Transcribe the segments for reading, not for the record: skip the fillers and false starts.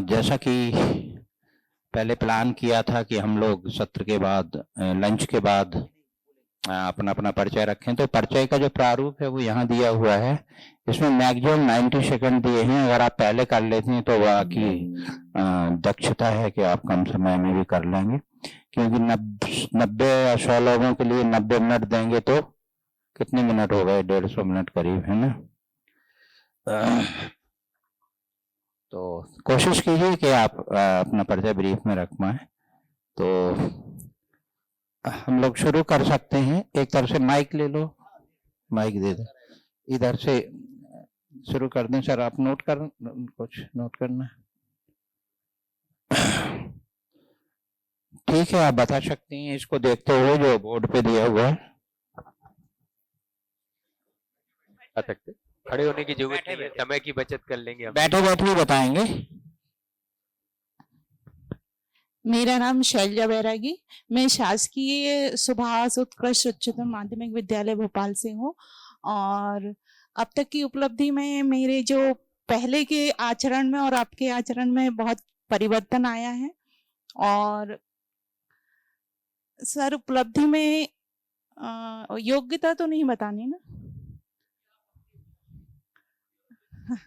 जैसा कि पहले प्लान किया था कि हम लोग सत्र के बाद लंच के बाद अपना अपना परिचय रखें, तो परिचय का जो प्रारूप है वो यहाँ दिया हुआ है। इसमें मैक्सिमम 90 सेकंड दिए हैं। अगर आप पहले कर लेते हैं तो आपकी दक्षता है कि आप कम समय में भी कर लेंगे, क्योंकि 90 या 100 लोगों के लिए 90 मिनट देंगे तो कितने मिनट हो गए? 150 मिनट करीब, है ना। तो कोशिश कीजिए कि आप अपना परिचय ब्रीफ में रख पाएं। तो हम लोग शुरू कर सकते हैं। एक तरफ से माइक ले लो, माइक दे दो, इधर से शुरू कर दें। सर आप नोट कर, कुछ नोट करना? ठीक है, आप बता सकती हैं इसको देखते हुए जो बोर्ड पे दिया हुआ है। आ सकते, खड़े होने की जरूरत नहीं है, समय की बचत कर लेंगे हम। बैठे बैठे ही बताएंगे। मेरा नाम शैलजा बैरागी, मैं शासकीय सुभाष उत्कृष्ट उच्चतर माध्यमिक विद्यालय भोपाल से हूँ। और अब तक की उपलब्धि में मेरे जो पहले के आचरण में और आपके आचरण में बहुत परिवर्तन आया है। और सर उपलब्धि में योग्यता तो नहीं बतानी ना?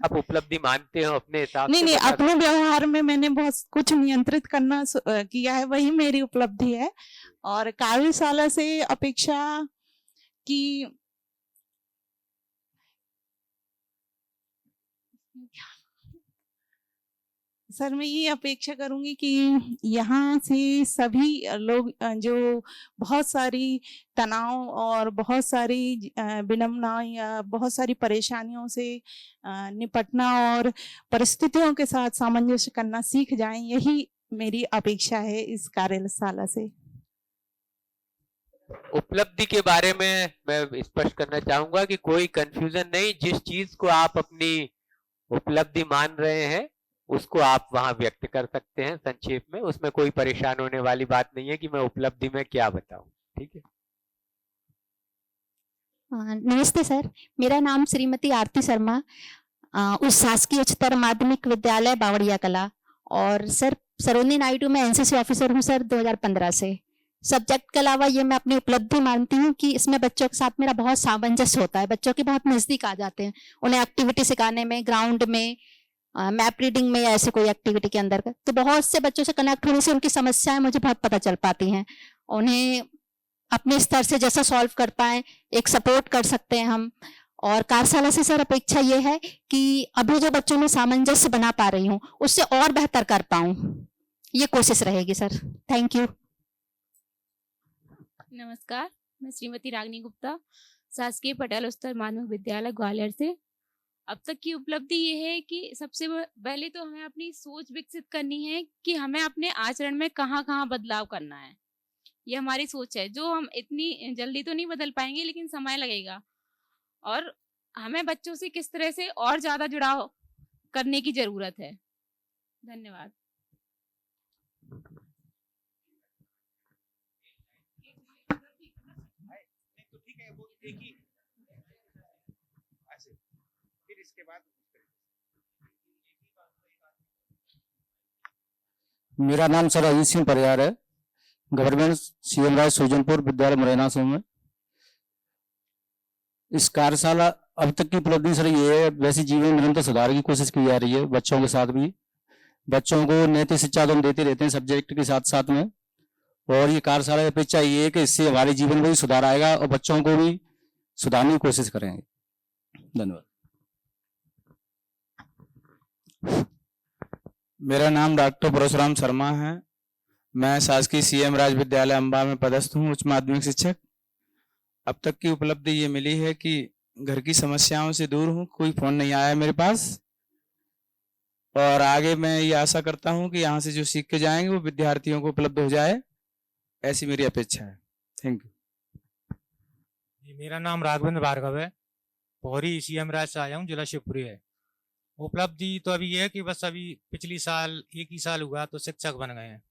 आप उपलब्धि मानते हो अपने हिसाब से? नहीं, अपने व्यवहार में मैंने बहुत कुछ नियंत्रित करना किया है, वही मेरी उपलब्धि है। और कार्यशाला से अपेक्षा की सर मैं ये अपेक्षा करूंगी कि यहाँ से सभी लोग जो बहुत सारी तनाव और बहुत सारी विडंबना या बहुत सारी परेशानियों से निपटना और परिस्थितियों के साथ सामंजस्य करना सीख जाएं, यही मेरी अपेक्षा है इस कार्यशाला से। उपलब्धि के बारे में मैं स्पष्ट करना चाहूंगा कि कोई कंफ्यूजन नहीं। जिस चीज को आप अपनी उपलब्धि मान रहे हैं उसको आप वहां व्यक्त कर सकते हैं संक्षेप में, उसमें कोई परेशान होने वाली बात नहीं है कि मैं उपलब्धि में क्या बताऊं। ठीक है। नमस्ते सर, मेरा नाम श्रीमती आरती शर्मा, उस शासकीय उच्चतर माध्यमिक विद्यालय बावड़िया कला। और सर सरोजनी नायडू में एनसीसी ऑफिसर हूँ सर 2015 से। सब्जेक्ट के अलावा ये मैं अपनी उपलब्धि मानती हूँ कि इसमें बच्चों के साथ मेरा बहुत सामंजस्य होता है, बच्चों के बहुत नजदीक आ जाते हैं, उन्हें एक्टिविटी सिखाने में, ग्राउंड में, मैप रीडिंग में या ऐसे कोई एक्टिविटी के अंदर तो बहुत से बच्चों से कनेक्ट होने से उनकी समस्याएं मुझे बहुत पता चल पाती हैं। उन्हें अपने स्तर से जैसा सॉल्व कर पाए एक सपोर्ट कर सकते हैं हम। और कार्यशाला से सर अपेक्षा ये है कि अभी जो बच्चों में सामंजस्य बना पा रही हूँ उससे और बेहतर कर पाऊं, ये कोशिश रहेगी सर। Thank you. नमस्कार, मैं श्रीमती रागिनी गुप्ता, शासकीय पटेल उच्चतर माध्यमिक विद्यालय ग्वालियर से। अब तक की उपलब्धि ये है कि सबसे पहले तो हमें अपनी सोच विकसित करनी है कि हमें अपने आचरण में कहाँ कहाँ बदलाव करना है। ये हमारी सोच है जो हम इतनी जल्दी तो नहीं बदल पाएंगे, लेकिन समय लगेगा। और हमें बच्चों से किस तरह से और ज्यादा जुड़ाव करने की जरूरत है। धन्यवाद। मेरा नाम सर अजीत सिंह परियार है, गवर्नमेंट सीएम राज सुजनपुर विद्यालय मुरैना से मैं। इस कार्यशाला अब तक की उपलब्धि सर ये है, वैसे जीवन निरंतर सुधार की कोशिश की जा रही है बच्चों के साथ भी। बच्चों को नैतिक शिक्षा तो हम देते रहते हैं सब्जेक्ट के साथ साथ में, और ये कार्यशाला की अपेक्षा ये है कि इससे हमारे जीवन में भी सुधार आएगा और बच्चों को भी सुधारने की कोशिश करेंगे। धन्यवाद। मेरा नाम डॉक्टर परशुराम शर्मा है, मैं शासकीय सीएम राज विद्यालय अंबा में पदस्थ हूँ, उच्च माध्यमिक शिक्षक। अब तक की उपलब्धि ये मिली है कि घर की समस्याओं से दूर हूँ, कोई फोन नहीं आया मेरे पास। और आगे मैं ये आशा करता हूँ कि यहाँ से जो सीख के जाएंगे वो विद्यार्थियों को उपलब्ध हो जाए, ऐसी मेरी अपेक्षा है। Thank you. मेरा नाम राघवेंद्र भार्गव है, पौरी सीएम राज से आया हूँ, जिला शिवपुरी है। उपलब्धि तो अभी ये है कि बस अभी पिछली साल एक ही साल हुआ तो शिक्षक बन गए हैं,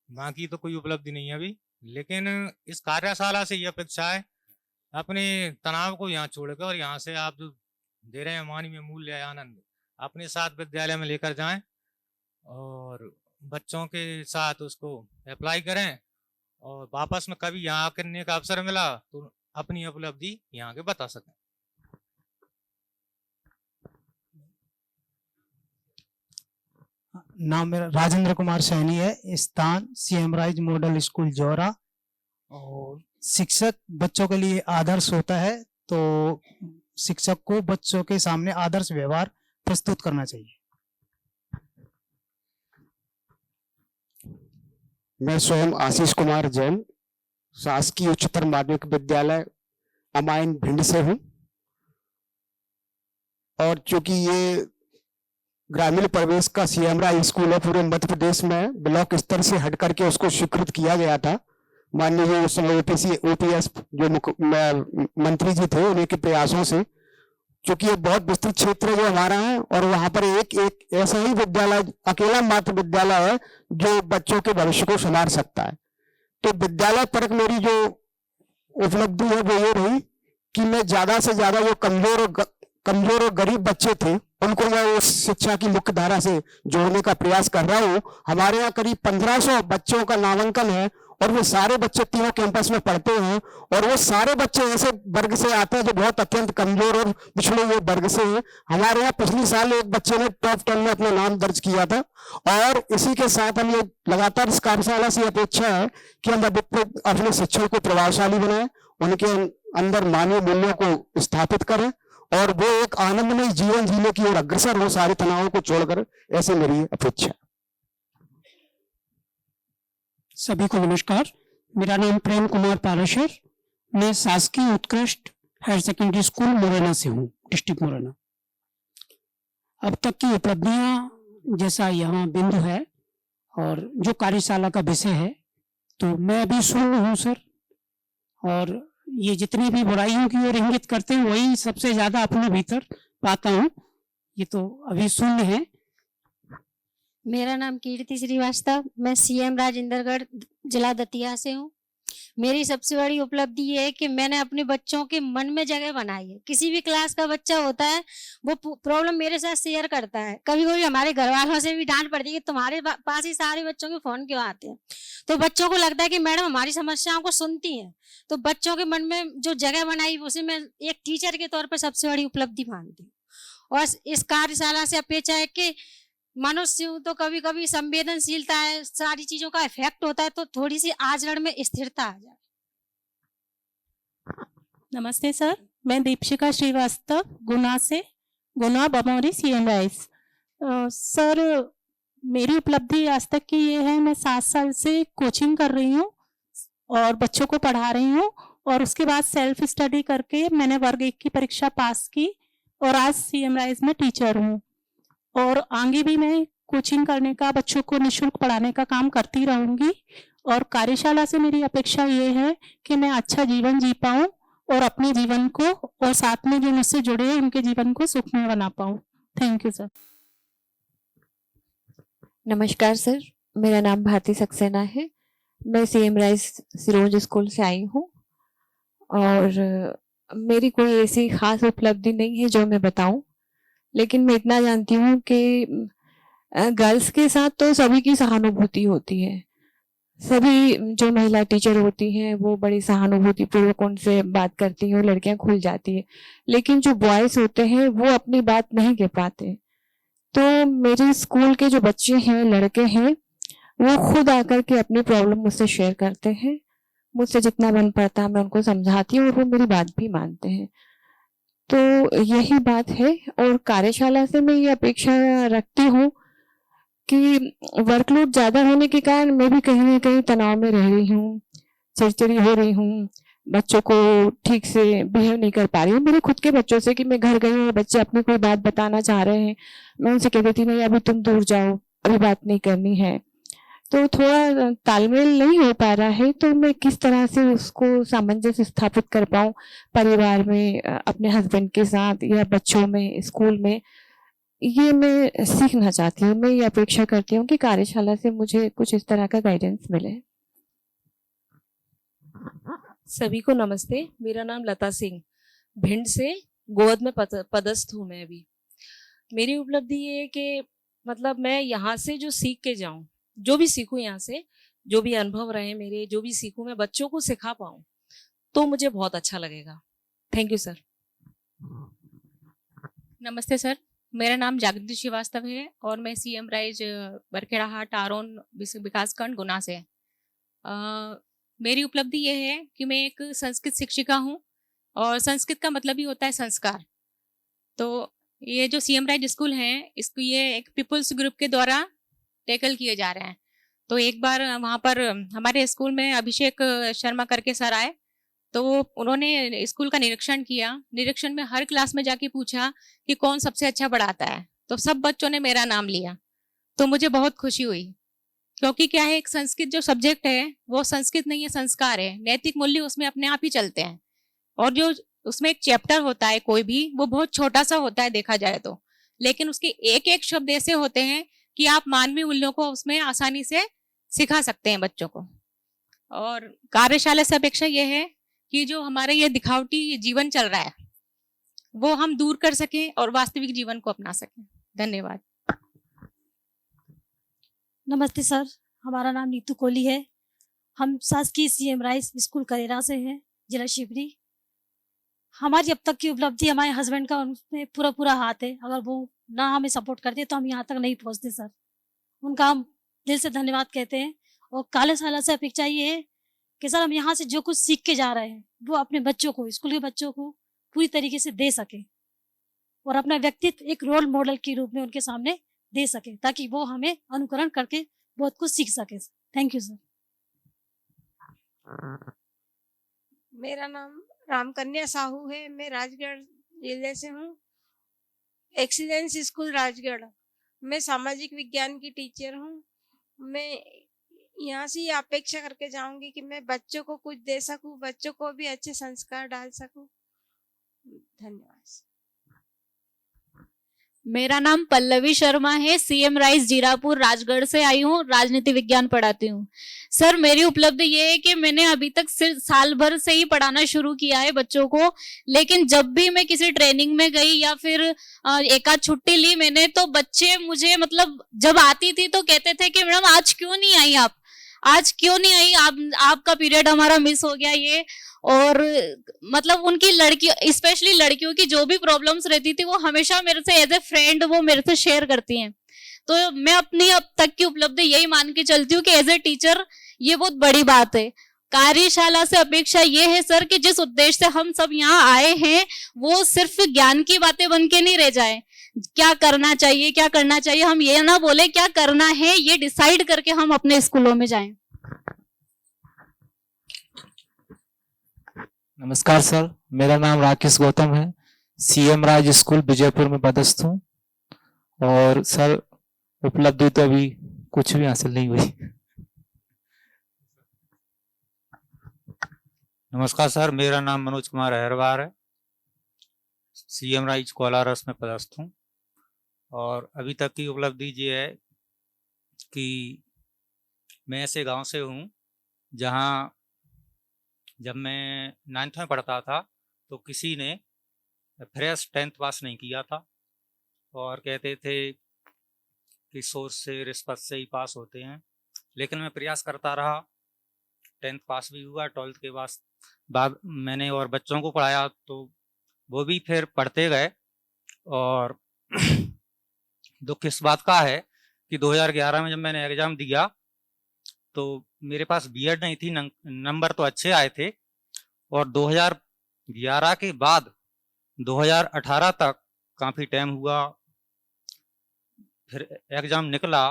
बाकी तो कोई उपलब्धि नहीं है अभी। लेकिन इस कार्यशाला से ये अपेक्षा है अपने तनाव को यहाँ छोड़कर और यहाँ से आप जो दे रहे हैं मानवीय मूल्य आनंद अपने साथ विद्यालय में लेकर जाएं और बच्चों के साथ उसको अप्लाई करें, और वापस में कभी यहाँ करने का अवसर मिला तो अपनी उपलब्धि यहाँ के बता सकें। नाम मेरा राजेंद्र कुमार सैनी है, स्थान CM rise model school Jaura. और शिक्षक बच्चों के लिए आदर्श होता है, तो शिक्षक को बच्चों के सामने आदर्श व्यवहार प्रस्तुत करना चाहिए। मैं स्वयं आशीष कुमार जैन शासकीय उच्चतर माध्यमिक विद्यालय अमाइन भिंड से हूँ। और चूंकि ये ग्रामीण परिवेश का सीएम राइज स्कूल है, पूरे मध्य प्रदेश में ब्लॉक स्तर से हट करके उसको स्वीकृत किया गया था। माननीय उस समय ओपीएस जो मंत्री जी थे, उन्हीं के प्रयासों से, क्योंकि ये बहुत विस्तृत क्षेत्र जो हमारा है, और वहां पर एक ऐसा ही विद्यालय, अकेला मात्र विद्यालय है जो बच्चों के भविष्य को संवार सकता है। तो विद्यालय परक मेरी जो उपलब्धि है वो ये रही कि मैं ज्यादा से ज्यादा जो कमजोर और गरीब बच्चे थे उनको मैं उस शिक्षा की मुख्य धारा से जोड़ने का प्रयास कर रहा हूँ। हमारे यहाँ करीब 1500 बच्चों का नामांकन है, और वो सारे बच्चे तीनों कैंपस में पढ़ते हैं, और वो सारे बच्चे ऐसे वर्ग से आते हैं जो बहुत अत्यंत कमजोर और पिछड़े हुए वर्ग से हैं। हमारे यहाँ पिछले साल एक बच्चे ने टॉप 10 में अपना नाम दर्ज किया था। और इसी के साथ हम ये लगातार इस कार्यशाला से अपेक्षा है कि हम अपने शिक्षण को प्रभावशाली बनाएं, उनके अंदर मानवीय मूल्यों को स्थापित करें, और वो एक आनंदमय जीवन जीने की ओर अग्रसर हो, सारे तनावों को छोड़कर। ऐसे मेरी अपेक्षा। सभी को नमस्कार, मेरा नाम प्रेम कुमार पालेश्वर, मैं शासकीय उत्कृष्ट हायर सेकेंडरी स्कूल मुरैना से हूँ, डिस्ट्रिक्ट मुरैना। अब तक की उपलब्धियां जैसा यहाँ बिंदु है और जो कार्यशाला का विषय है, तो मैं अभी शून्य हूँ सर। और ये जितनी भी बुराइयों की ओर इंगित करते हैं वही सबसे ज्यादा अपने भीतर पाता हूँ। ये तो अभी शून्य है। मेरा नाम कीर्ति श्रीवास्तव, मैं सीएम राज इंदरगढ़ जिला दतिया से हूँ। मेरी सबसे बड़ी उपलब्धि ये है कि मैंने अपने बच्चों के मन में जगह बनाई है। किसी भी क्लास का बच्चा होता है, वो प्रॉब्लम मेरे साथ शेयर करता है। कभी कभी हमारे घर वालों से भी डांट पड़ती है कि तुम्हारे पास ही सारे बच्चों के फोन क्यों आते हैं। तो बच्चों को लगता है कि मैडम हमारी समस्याओं को सुनती हैं। तो बच्चों के मन में जो जगह बनाई, उसे मैं एक टीचर के तौर पर सबसे बड़ी उपलब्धि मानती हूँ। और इस कार्यशाला से अपेक्षा है कि मनुष्य हूं तो कभी कभी संवेदनशीलता है, सारी चीजों का इफेक्ट होता है, तो थोड़ी सी आचरण में स्थिरता आ जाए। नमस्ते सर, मैं दीपशिका श्रीवास्तव गुना से, गुना बमौरी सीएम राइज। सर, मेरी उपलब्धि आज तक की ये है, मैं 7 साल से कोचिंग कर रही हूँ और बच्चों को पढ़ा रही हूँ, और उसके बाद सेल्फ स्टडी करके मैंने वर्ग 1 की परीक्षा पास की, और आज सीएम राइज में टीचर हूँ। और आगे भी मैं कोचिंग करने का, बच्चों को निःशुल्क पढ़ाने का काम करती रहूंगी। और कार्यशाला से मेरी अपेक्षा ये है कि मैं अच्छा जीवन जी पाऊं और अपने जीवन को, और साथ में जो मुझसे जुड़े हैं उनके जीवन को सुखमय बना पाऊं। Thank you sir. नमस्कार सर, मेरा नाम भारती सक्सेना है। मैं सीएम राइज सिरोंज स्कूल से आई हूँ, और मेरी कोई ऐसी खास उपलब्धि नहीं है जो मैं बताऊं, लेकिन मैं इतना जानती हूँ कि गर्ल्स के साथ तो सभी की सहानुभूति होती है। सभी जो महिला टीचर होती हैं वो बड़ी सहानुभूति पूर्वक उनसे बात करती हैं, लड़कियां खुल जाती है। लेकिन जो बॉयज होते हैं वो अपनी बात नहीं कह पाते। तो मेरे स्कूल के जो बच्चे हैं, लड़के हैं, वो खुद आकर के अपनी प्रॉब्लम मुझसे शेयर करते हैं। मुझसे जितना बन पड़ता है मैं उनको समझाती हूँ, और वो मेरी बात भी मानते हैं। तो यही बात है। और कार्यशाला से मैं ये अपेक्षा रखती हूँ कि वर्कलोड ज्यादा होने के कारण मैं भी कहीं ना कहीं तनाव में रह रही हूँ, चिड़चिड़ी हो रही हूँ, बच्चों को ठीक से बिहेव नहीं कर पा रही हूँ। मेरे खुद के बच्चों से कि मैं घर गई हूँ, बच्चे अपनी कोई बात बताना चाह रहे हैं, मैं उनसे कह देती नहीं, अभी तुम दूर जाओ, अभी बात नहीं करनी है। तो थोड़ा तालमेल नहीं हो पा रहा है। तो मैं किस तरह से उसको सामंजस्य स्थापित कर पाऊँ परिवार में, अपने हस्बैंड के साथ, या बच्चों में, स्कूल में, ये मैं सीखना चाहती हूँ। मैं ये अपेक्षा करती हूँ कि कार्यशाला से मुझे कुछ इस तरह का गाइडेंस मिले। सभी को नमस्ते, मेरा नाम लता सिंह, भिंड से गोद में पदस्थ हूँ मैं अभी। मेरी उपलब्धि ये है कि मतलब मैं यहाँ से जो सीख के जाऊं, जो भी सीखूं यहाँ से, जो भी अनुभव रहे मेरे, जो भी सीखूं मैं बच्चों को सिखा पाऊं, तो मुझे बहुत अच्छा लगेगा। Thank you sir. नमस्ते सर, मेरा नाम जागृति श्रीवास्तव है और मैं सीएम राइज बरखेड़ा हाट आरोन विकासखंड गुना से। मेरी उपलब्धि ये है कि मैं एक संस्कृत शिक्षिका हूँ और संस्कृत का मतलब ही होता है संस्कार। तो ये जो सीएम राइज स्कूल है, इसको ये एक पीपल्स ग्रुप के द्वारा टैकल किए जा रहे हैं। तो एक बार वहाँ पर हमारे स्कूल में अभिषेक शर्मा करके सर आए, तो उन्होंने स्कूल का निरीक्षण किया। निरीक्षण में हर क्लास में जाके पूछा कि कौन सबसे अच्छा पढ़ाता है, तो सब बच्चों ने मेरा नाम लिया। तो मुझे बहुत खुशी हुई, क्योंकि क्या है, एक संस्कृत जो सब्जेक्ट है वो संस्कृत नहीं है, संस्कार है। नैतिक मूल्य उसमें अपने आप ही चलते हैं, और जो उसमें एक चैप्टर होता है कोई भी, वो बहुत छोटा सा होता है देखा जाए तो, लेकिन उसके एक एक शब्द ऐसे होते हैं कि आप मानवीय मूल्यों को उसमें आसानी से सिखा सकते हैं बच्चों को। और कार्यशाला से अपेक्षा यह है कि जो हमारे ये दिखावटी जीवन चल रहा है वो हम दूर कर सकें और वास्तविक जीवन को अपना सकें। धन्यवाद। नमस्ते सर, हमारा नाम नीतू कोहली है। हम शासकीय सीएम राइस स्कूल करेरा से हैं, जिला शिवरी। हमारी अब तक की उपलब्धि, हमारे हस्बैंड का उनमें पूरा पूरा हाथ है। अगर वो ना हमें सपोर्ट करते तो हम यहाँ तक नहीं पहुँचते सर। उनका हम दिल से धन्यवाद कहते हैं। और कार्यशाला से अपेक्षा ये है कि सर हम यहाँ से जो कुछ सीख के जा रहे हैं वो अपने बच्चों को, स्कूल के बच्चों को पूरी तरीके से दे सके और अपना व्यक्तित्व एक रोल मॉडल के रूप में उनके सामने दे सके, ताकि वो हमें अनुकरण करके बहुत कुछ सीख सके। Thank you sir. मेरा नाम रामकन्या साहू है, मैं राजगढ़ जिले से हूँ। एक्सीलेंस स्कूल राजगढ़, मैं सामाजिक विज्ञान की टीचर हूँ। मैं यहाँ से ये अपेक्षा करके जाऊंगी कि मैं बच्चों को कुछ दे सकूं, बच्चों को भी अच्छे संस्कार डाल सकूं। धन्यवाद। मेरा नाम पल्लवी शर्मा है, सीएम राइस जीरापुर राजगढ़ से आई हूँ, राजनीति विज्ञान पढ़ाती हूँ। सर मेरी उपलब्धि ये है कि मैंने अभी तक सिर्फ साल भर से ही पढ़ाना शुरू किया है बच्चों को, लेकिन जब भी मैं किसी ट्रेनिंग में गई या फिर एक आध छुट्टी ली मैंने, तो बच्चे मुझे मतलब जब आती थी तो कहते थे कि मैडम आज क्यों नहीं आई, आप आज क्यों नहीं आई, आपका पीरियड हमारा मिस हो गया ये। और मतलब उनकी लड़की, स्पेशली लड़कियों की जो भी प्रॉब्लम्स रहती थी वो हमेशा मेरे से एज ए फ्रेंड वो मेरे से शेयर करती हैं। तो मैं अपनी अब तक की उपलब्धि यही मान के चलती हूँ कि एज ए टीचर ये बहुत बड़ी बात है। कार्यशाला से अपेक्षा ये है सर कि जिस उद्देश्य से हम सब यहाँ आए हैं वो सिर्फ ज्ञान की बातें बन के नहीं रह जाए। क्या करना चाहिए, क्या करना चाहिए, हम ये ना बोले क्या करना है, ये डिसाइड करके हम अपने स्कूलों में जाएं। नमस्कार सर, मेरा नाम राकेश गौतम है, सीएम राज स्कूल विजयपुर में पदस्थ हूँ। और सर उपलब्धि तो अभी कुछ भी हासिल नहीं हुई। नमस्कार सर, मेरा नाम मनोज कुमार अहरवार है, सीएम राइज कोलारस में पदस्थ हूँ। और अभी तक की उपलब्धि ये है कि मैं ऐसे गांव से हूँ जहाँ जब मैं 9th में पढ़ता था तो किसी ने फ्रेश 10th पास नहीं किया था और कहते थे कि सोच से रिश्वत से ही पास होते हैं, लेकिन मैं प्रयास करता रहा, 10th पास भी हुआ। 12th के बाद मैंने और बच्चों को पढ़ाया तो वो भी फिर पढ़ते गए। और दुख इस बात का है कि 2011 में जब मैंने एग्ज़ाम दिया तो मेरे पास बीएड नहीं थी, नंबर तो अच्छे आए थे। और 2011 के बाद 2018 तक काफ़ी टाइम हुआ, फिर एग्ज़ाम निकला,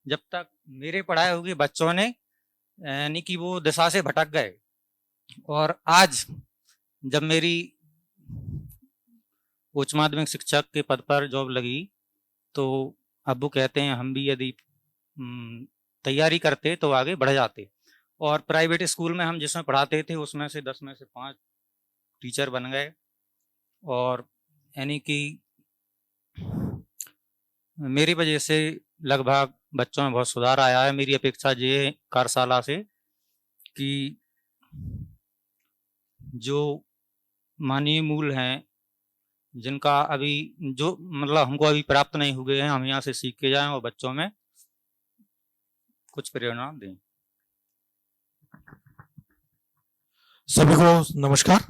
जब तक मेरे पढ़ाए हुए बच्चों ने यानी कि वो दिशा से भटक गए। और आज जब मेरी उच्च माध्यमिक शिक्षक के पद पर जॉब लगी तो अब वो कहते हैं हम भी यदि तैयारी करते तो आगे बढ़ जाते। और प्राइवेट स्कूल में हम जिसमें पढ़ाते थे उसमें से 10 में से 5 टीचर बन गए। और यानी कि मेरी वजह से लगभग बच्चों में बहुत सुधार आया है। मेरी अपेक्षा ये है कार्यशाला से कि जो मानवीय मूल्य हैं जिनका अभी जो मतलब हमको अभी प्राप्त नहीं हुए हैं, हम यहाँ से सीख के जाएं और बच्चों में कुछ प्रेरणा दें। सभी को नमस्कार।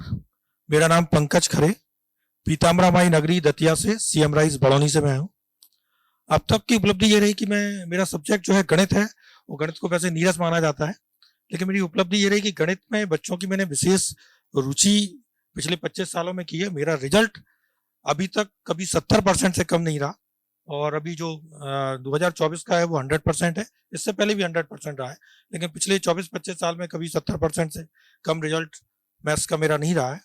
मेरा नाम पंकज खरे, पीताम्बरा माई नगरी दतिया से, सीएम राइज बड़ौनी से मैं हूँ। अब तक की उपलब्धि ये रही कि मेरा सब्जेक्ट जो है गणित है, वो गणित को वैसे नीरस माना जाता है, लेकिन मेरी उपलब्धि ये रही कि गणित में बच्चों की मैंने विशेष रुचि पिछले 25 सालों में की है। मेरा रिजल्ट अभी तक कभी 70% से कम नहीं रहा, और अभी जो 2024 का है वो 100% है। इससे पहले भी 100% रहा है, लेकिन पिछले 24-25 साल में कभी 70% से कम रिजल्ट मैथ्स का मेरा नहीं रहा है।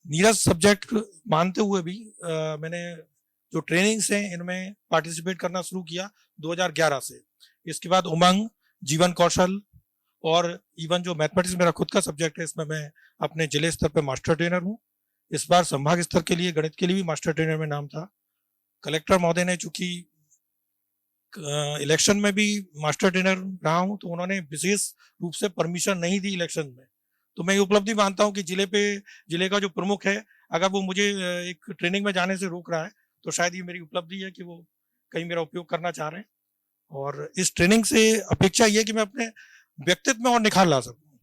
नीरज सब्जेक्ट मानते हुए भी मैंने जो ट्रेनिंग्स हैं इनमें पार्टिसिपेट करना शुरू किया 2011 से। इसके बाद उमंग, जीवन कौशल और इवन जो मैथमेटिक्स मेरा खुद का सब्जेक्ट है, इसमें मैं अपने जिले स्तर पे मास्टर ट्रेनर हूँ। इस बार संभाग स्तर के लिए गणित के लिए भी मास्टर ट्रेनर में नाम था। कलेक्टर महोदय ने चूंकि इलेक्शन में भी मास्टर ट्रेनर रहा हूँ, तो उन्होंने विशेष रूप से परमिशन नहीं दी इलेक्शन में। तो मैं ये उपलब्धि मानता हूँ कि जिले का जो प्रमुख है, अगर वो मुझे एक ट्रेनिंग में जाने से रोक रहा है, तो शायद ये मेरी उपलब्धि है कि वो कहीं मेरा उपयोग करना चाह रहे हैं। और इस ट्रेनिंग से अपेक्षा ये है कि मैं अपने व्यक्तित्व में और निखार ला सकूं।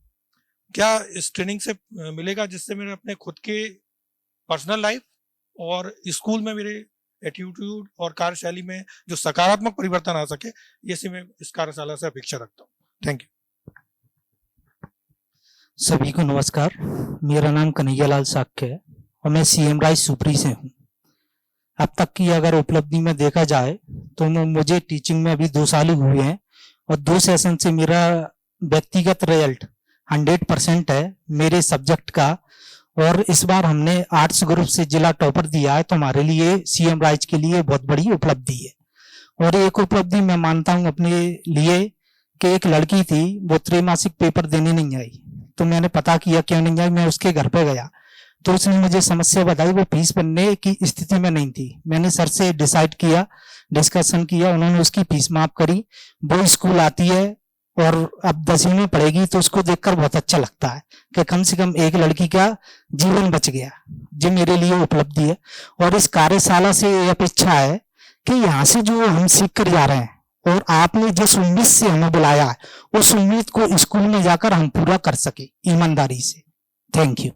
क्या इस ट्रेनिंग से मिलेगा जिससे मेरे अपने खुद के पर्सनल लाइफ और स्कूल में मेरे एटीट्यूड और कार्यशैली में जो सकारात्मक परिवर्तन आ सके, ये से मैं इस कार्यशाला से अपेक्षा रखता हूँ। Thank you. सभी को नमस्कार। मेरा नाम कन्हैयालाल साक्य है और मैं सीएम राइज सुपरी से हूँ। अब तक की अगर उपलब्धि में देखा जाए तो मुझे टीचिंग में अभी 2 साल ही हुए हैं और 2 सेशन से मेरा व्यक्तिगत रिजल्ट 100% है मेरे सब्जेक्ट का। और इस बार हमने आर्ट्स ग्रुप से जिला टॉपर दिया है, तो हमारे लिए सीएम राइज के लिए बहुत बड़ी उपलब्धि है। और एक उपलब्धि मैं मानता हूँ अपने लिए कि एक लड़की थी, वो त्रैमासिक पेपर देने नहीं आई, तो मैंने पता किया क्यों नहीं आई। मैं उसके घर पे गया तो उसने मुझे समस्या बताई, वो फीस भरने की स्थिति में नहीं थी। मैंने सर से डिस्कशन किया, उन्होंने उसकी फीस माफ करी। वो स्कूल आती है और अब 10वीं में पढ़ेगी, तो उसको देखकर बहुत अच्छा लगता है कि कम से कम एक लड़की का जीवन बच गया। जो मेरे लिए उपलब्धि है। और इस कार्यशाला से ये अपेक्षा है कि यहाँ से जो हम सीख कर जा रहे हैं और आपने जिस उम्मीद से हमें बुलाया है, उस उम्मीद को स्कूल में जाकर हम पूरा कर सके ईमानदारी से। Thank you.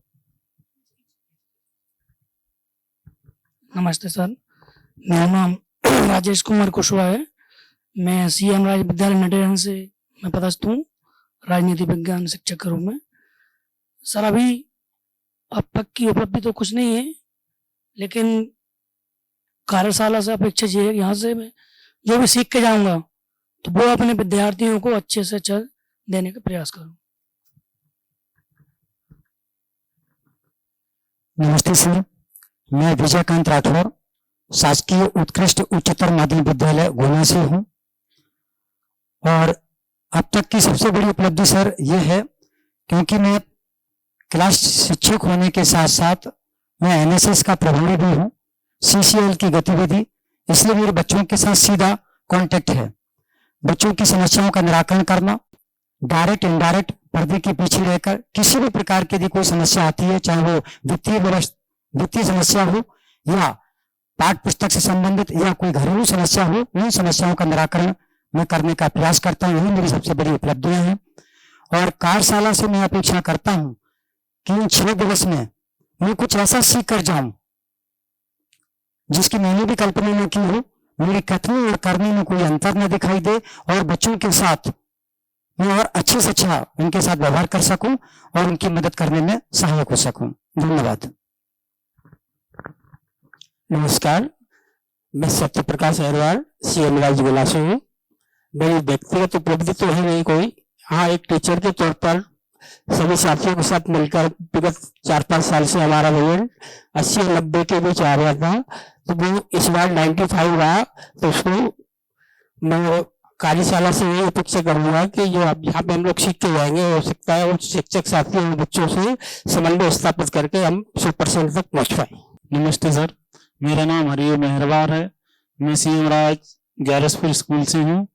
नमस्ते सर, मेरा नाम राजेश कुमार कुशवाहा है। मैं सीएम राज विद्यालय नटेरन से मैं पदस्थ हूँ, राजनीति विज्ञान शिक्षक के रूप में। सर अभी अब तक की उपलब्धि तो कुछ नहीं है, लेकिन कार्यशाला से अपेक्षा ये है यहाँ से मैं जो भी सीख के जाऊंगा तो वो अपने विद्यार्थियों को अच्छे से अच्छा देने का प्रयास करूँ। नमस्ते सर, मैं विजयकांत राठौर, शासकीय उत्कृष्ट उच्चतर माध्यमिक विद्यालय गुना से हूँ। और अब तक की सबसे बड़ी उपलब्धि सर ये है, क्योंकि मैं क्लास शिक्षक होने के साथ साथ मैं एनएसएस का प्रभारी भी हूँ, सीसीएल की गतिविधि, इसलिए मेरे बच्चों के साथ सीधा कांटेक्ट है। बच्चों की समस्याओं का निराकरण करना, डायरेक्ट इनडायरेक्ट पर्दे के पीछे रहकर किसी भी प्रकार की यदि कोई समस्या आती है, चाहे वो वित्तीय समस्या हो या पाठ पुस्तक से संबंधित या कोई घरेलू समस्या हो, उन समस्याओं का निराकरण मैं करने का प्रयास करता हूँ। यही मेरी सबसे बड़ी उपलब्धियां हैं। और कार्यशाला से मैं अपेक्षा करता हूँ कि इन 6 दिवस में मैं कुछ ऐसा सीख कर जाऊं जिसकी मैंने भी कल्पना न की हो, मेरे कथन और करने में कोई अंतर न दिखाई दे, और बच्चों के साथ मैं और अच्छे से अच्छा उनके साथ व्यवहार कर सकूं और उनकी मदद करने में सहायक हो सकूं। धन्यवाद। नमस्कार, मैं सत्य प्रकाश अहरवाल, सीएम राज गुना से हूँ। मेरी व्यक्तिगत उपलब्धि तो है नहीं कोई, हाँ एक टीचर के तौर पर सभी साथियों के साथ मिलकर विगत 4-5 साल से हमारा रिजल्ट 80 और 90 के बीच आ रहा था, तो वो इस बार 95 रहा। तो उसको मैं कार्यशाला से यही अपेक्षा करूंगा कि जो अब यहाँ पे हम लोग सीख के जाएंगे, हो सकता है उन शिक्षक साथियों और बच्चों से समन्वय स्थापित करके हम 100% तक पहुंच पाए। नमस्ते सर, मेरा नाम हरिओम मेहरबार है, मैं सीएम राज ग्यारसपुर स्कूल से हूँ।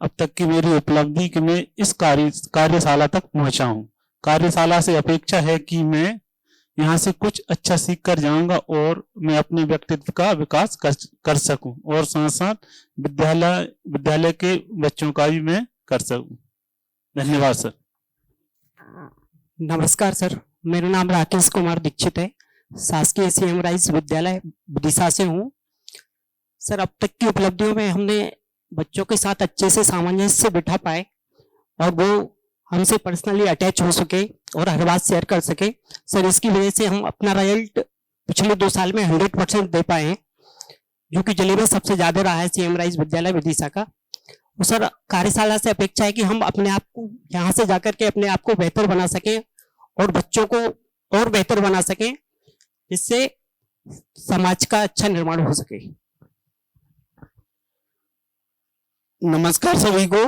अब तक की मेरी उपलब्धि कि मैं इस कार्यशाला तक पहुंचा हूँ। कार्यशाला से अपेक्षा है कि मैं यहाँ से कुछ अच्छा सीख कर जाऊंगा और मैं अपने व्यक्तित्व का विकास कर सकूं और साथ साथ विद्यालय के बच्चों का भी मैं कर सकूं। धन्यवाद सर। नमस्कार सर, मेरा नाम राकेश कुमार दीक्षित है, शासकीय सीएम राइज विद्यालय विदिशा से हूँ। सर, अब तक की उपलब्धियों में हमने बच्चों के साथ अच्छे से सामंजस्य बिठा पाए और वो हमसे पर्सनली अटैच हो सके और हर बात शेयर कर सके। सर, इसकी वजह से हम अपना रिजल्ट पिछले 2 साल में 100% दे पाए हैं, जो कि जिले में सबसे ज्यादा रहा है सीएम राइज विद्यालय विदिशा का। और सर, कार्यशाला से अपेक्षा है कि हम अपने आप को यहाँ से जाकर के अपने आप को बेहतर बना सकें और बच्चों को और बेहतर बना सकें, जिससे समाज का अच्छा निर्माण हो सके। नमस्कार सभी को,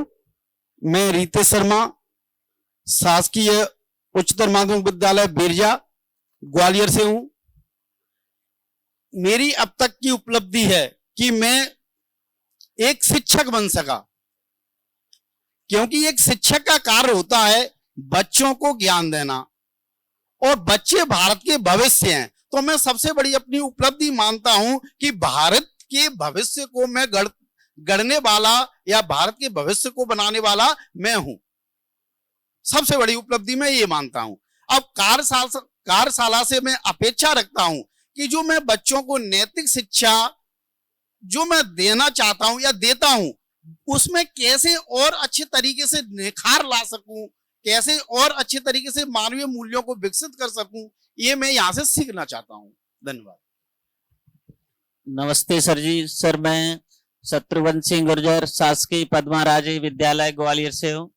मैं रितेश शर्मा, शासकीय उच्चतर माध्यमिक विद्यालय बिरजा ग्वालियर से हूं। मेरी अब तक की उपलब्धि है कि मैं एक शिक्षक बन सका, क्योंकि एक शिक्षक का कार्य होता है बच्चों को ज्ञान देना और बच्चे भारत के भविष्य हैं। तो मैं सबसे बड़ी अपनी उपलब्धि मानता हूं कि भारत के भविष्य को मैं गढ़ने वाला या भारत के भविष्य को बनाने वाला मैं हूं। सबसे बड़ी उपलब्धि मैं ये मानता हूं। अब कार्यशाला से मैं अपेक्षा रखता हूं कि जो मैं बच्चों को नैतिक शिक्षा जो मैं देना चाहता हूं या देता हूं, उसमें कैसे और अच्छे तरीके से निखार ला सकूं, कैसे और अच्छे तरीके से मानवीय मूल्यों को विकसित कर सकूं, ये मैं यहां से सीखना चाहता हूं। धन्यवाद। नमस्ते सर जी। सर, मैं शत्रुघ्न सिंह गुर्जर, शासकीय पद्मा राजे विद्यालय ग्वालियर से हूँ,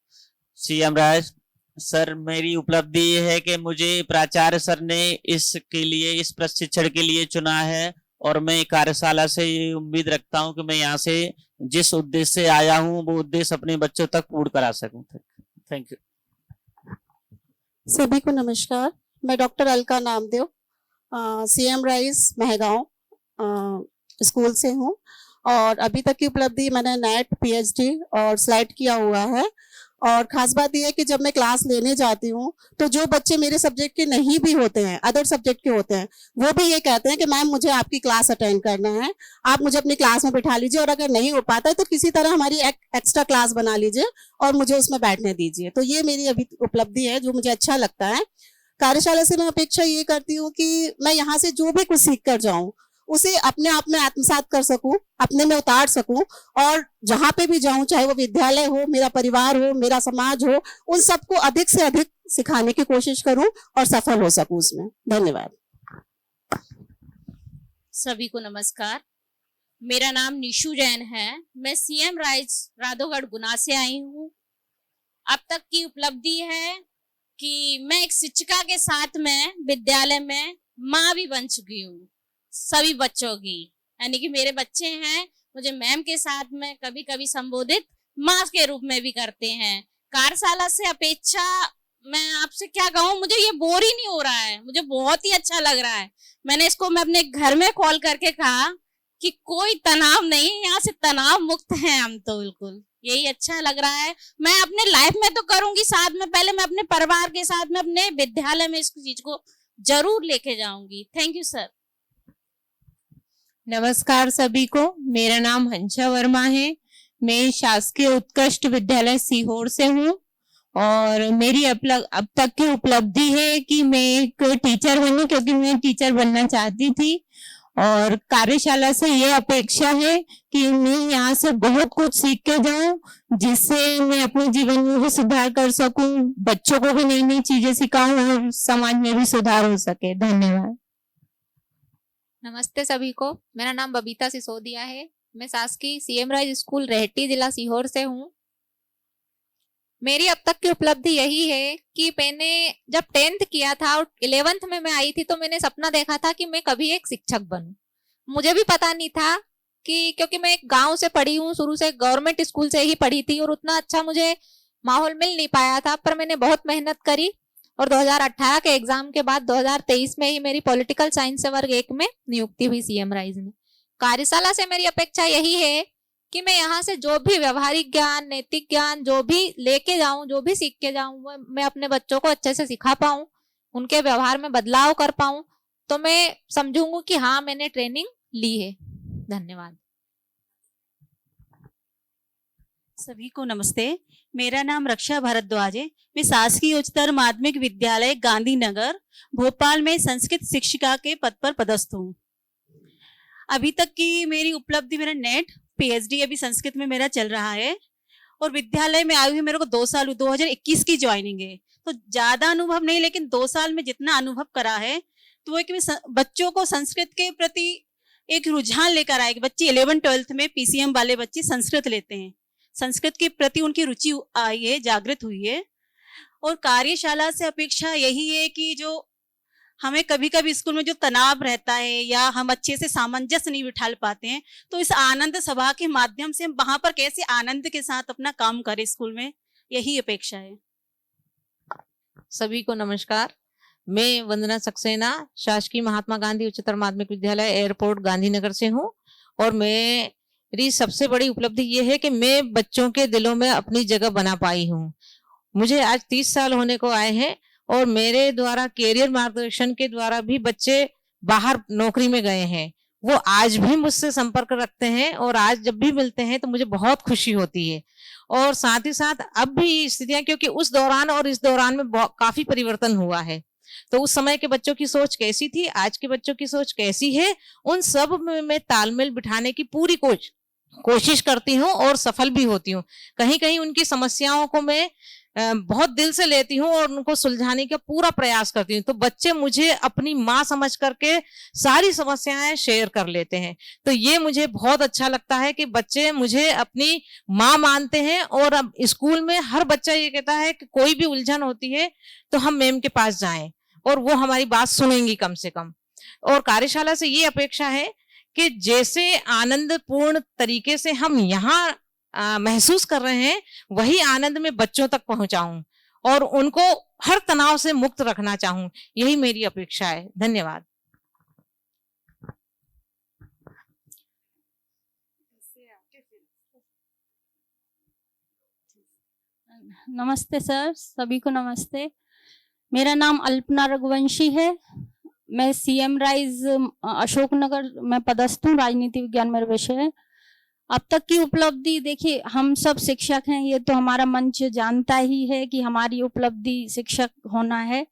सीएम राज। सर, मेरी उपलब्धि ये है कि मुझे प्राचार्य सर ने इस प्रशिक्षण के लिए चुना है और मैं कार्यशाला से ये उम्मीद रखता हूं कि मैं यहाँ से जिस उद्देश्य से आया हूं वो उद्देश्य अपने बच्चों तक पूर्ण करा सकूं। Thank you. सभी को नमस्कार, मैं doctor Alka Namdev, CM rise Mahgaon school से हूँ और अभी तक की उपलब्धि मैंने नेट, पीएचडी और स्लाइड किया हुआ है। और खास बात यह है कि जब मैं क्लास लेने जाती हूँ तो जो बच्चे मेरे सब्जेक्ट के नहीं भी होते हैं, अदर सब्जेक्ट के होते हैं, वो भी ये कहते हैं कि मैम मुझे आपकी क्लास अटेंड करना है, आप मुझे अपनी क्लास में बिठा लीजिए और अगर नहीं हो पाता है तो किसी तरह हमारी एक्स्ट्रा क्लास बना लीजिए और मुझे उसमें बैठने दीजिए। तो ये मेरी अभी उपलब्धि है जो मुझे अच्छा लगता है। कार्यशाला से मैं अपेक्षा ये करती हूँ कि मैं यहाँ से जो भी कुछ सीख कर जाऊँ उसे अपने आप में आत्मसात कर सकूं, अपने में उतार सकूं और जहां पे भी जाऊं, चाहे वो विद्यालय हो, मेरा परिवार हो, मेरा समाज हो, उन सबको अधिक से अधिक सिखाने की कोशिश करूं और सफल हो सकूं उसमें। धन्यवाद। सभी को नमस्कार, मेरा नाम निशु जैन है, मैं सीएम राइज राधोगढ़ गुना से आई हूँ। अब तक की उपलब्धि है कि मैं एक शिक्षिका के साथ में विद्यालय में माँ भी बन चुकी हूँ सभी बच्चों की, यानी कि मेरे बच्चे हैं, मुझे मैम के साथ में कभी कभी संबोधित माँ के रूप में भी करते हैं। कार्यशाला से अपेक्षा मैं आपसे क्या कहूँ, मुझे ये बोर ही नहीं हो रहा है, मुझे बहुत ही अच्छा लग रहा है। मैंने इसको मैं अपने घर में कॉल करके कहा कि कोई तनाव नहीं, यहाँ से तनाव मुक्त हैं हम, तो बिल्कुल यही अच्छा लग रहा है। मैं अपने लाइफ में तो करूंगी, साथ में पहले मैं अपने परिवार के साथ में अपने विद्यालय में इस चीज को जरूर लेके जाऊंगी। Thank you sir. नमस्कार सभी को, मेरा नाम हंसा वर्मा है, मैं शासकीय उत्कृष्ट विद्यालय सीहोर से हूँ और मेरी अब तक की उपलब्धि है कि मैं एक टीचर बनी, क्योंकि मैं टीचर बनना चाहती थी और कार्यशाला से ये अपेक्षा है कि मैं यहाँ से बहुत कुछ सीख के जाऊं, जिससे मैं अपने जीवन में भी सुधार कर सकूं, बच्चों को भी नई नई चीजें सिखाऊं और समाज में भी सुधार हो सके। धन्यवाद। नमस्ते सभी को, मेरा नाम बबीता सिसोदिया है, मैं शासकीय सीएम राइज स्कूल रेहटी जिला सीहोर से हूँ। मेरी अब तक की उपलब्धि यही है कि मैंने जब 10th किया था और 11th में मैं आई थी तो मैंने सपना देखा था कि मैं कभी एक शिक्षक बनूं। मुझे भी पता नहीं था कि, क्योंकि मैं एक गांव से पढ़ी हूँ, शुरू से गवर्नमेंट स्कूल से ही पढ़ी थी और उतना अच्छा मुझे माहौल मिल नहीं पाया था, पर मैंने बहुत मेहनत करी और 2018 के एग्जाम के बाद 2023 में ही मेरी पॉलिटिकल साइंस वर्ग 1 में नियुक्ति हुई सीएम राइज में। कार्यशाला से मेरी अपेक्षा यही है कि मैं यहाँ से जो भी व्यवहारिक ज्ञान, नैतिक ज्ञान जो भी लेके जाऊं, जो भी सीख के जाऊं, वो मैं अपने बच्चों को अच्छे से सिखा पाऊं, उनके व्यवहार में बदलाव कर पाऊं, तो मैं समझूंगी कि हाँ मैंने ट्रेनिंग ली है। धन्यवाद। सभी को नमस्ते। मेरा नाम रक्षा भारद्वाज है। मैं शासकीय उच्चतर माध्यमिक विद्यालय गांधीनगर भोपाल में संस्कृत शिक्षिका के पद पर पदस्थ हूँ। अभी तक की मेरी उपलब्धि, मेरा नेट पीएचडी अभी संस्कृत में मेरा चल रहा है और विद्यालय में आई हुई मेरे को 2 साल 2021 की ज्वाइनिंग है, तो ज्यादा अनुभव नहीं, लेकिन 2 साल में जितना अनुभव करा है तो वो है कि मैं बच्चों को संस्कृत के प्रति एक रुझान लेकर आए कि बच्चे 11-12 में पीसीएम वाले बच्चे संस्कृत लेते हैं, संस्कृत के प्रति उनकी रुचि आई है, जागृत हुई है। और कार्यशाला से अपेक्षा यही है कि जो हमें कभी कभी स्कूल में जो तनाव रहता है या हम अच्छे से सामंजस्य नहीं बिठा पाते हैं, तो इस आनंद सभा के माध्यम से हम वहां पर कैसे आनंद के साथ अपना काम करें स्कूल में, यही अपेक्षा है। सभी को नमस्कार। मैं वंदना सक्सेना शासकीय महात्मा गांधी उच्चतर माध्यमिक विद्यालय एयरपोर्ट गांधीनगर से हूँ और मेरी सबसे बड़ी उपलब्धि ये है कि मैं बच्चों के दिलों में अपनी जगह बना पाई हूँ। मुझे आज 30 साल होने को आए हैं और मेरे द्वारा कैरियर मार्गदर्शन के द्वारा भी बच्चे बाहर नौकरी में गए हैं, वो आज भी मुझसे संपर्क रखते हैं और आज जब भी मिलते हैं तो मुझे बहुत खुशी होती है। और साथ ही साथ अब भी स्थितियां, क्योंकि उस दौरान और इस दौरान में काफी परिवर्तन हुआ है, तो उस समय के बच्चों की सोच कैसी थी, आज के बच्चों की सोच कैसी है, उन सब में मैं तालमेल बिठाने की पूरी कोशिश करती हूँ और सफल भी होती हूँ। कहीं कहीं उनकी समस्याओं को मैं बहुत दिल से लेती हूँ और उनको सुलझाने का पूरा प्रयास करती हूँ, तो बच्चे मुझे अपनी माँ समझ करके सारी समस्याएं शेयर कर लेते हैं। तो ये मुझे बहुत अच्छा लगता है कि बच्चे मुझे अपनी माँ मानते हैं। और अब स्कूल में हर बच्चा ये कहता है कि कोई भी उलझन होती है तो हम मैम के पास जाएं और वो हमारी बात सुनेंगी कम से कम। और कार्यशाला से ये अपेक्षा है कि जैसे आनंदपूर्ण तरीके से हम यहाँ महसूस कर रहे हैं, वही आनंद में बच्चों तक पहुंचाऊं और उनको हर तनाव से मुक्त रखना चाहूं, यही मेरी अपेक्षा है। धन्यवाद। नमस्ते सर, सभी को नमस्ते। मेरा नाम अल्पना रघुवंशी है। मैं सीएम राइज अशोकनगर में पदस्थ हूँ, राजनीति विज्ञान मेरा विषय है। अब तक की उपलब्धि, देखिए हम सब शिक्षक हैं, ये तो हमारा मंच जानता ही है कि हमारी उपलब्धि शिक्षक होना है,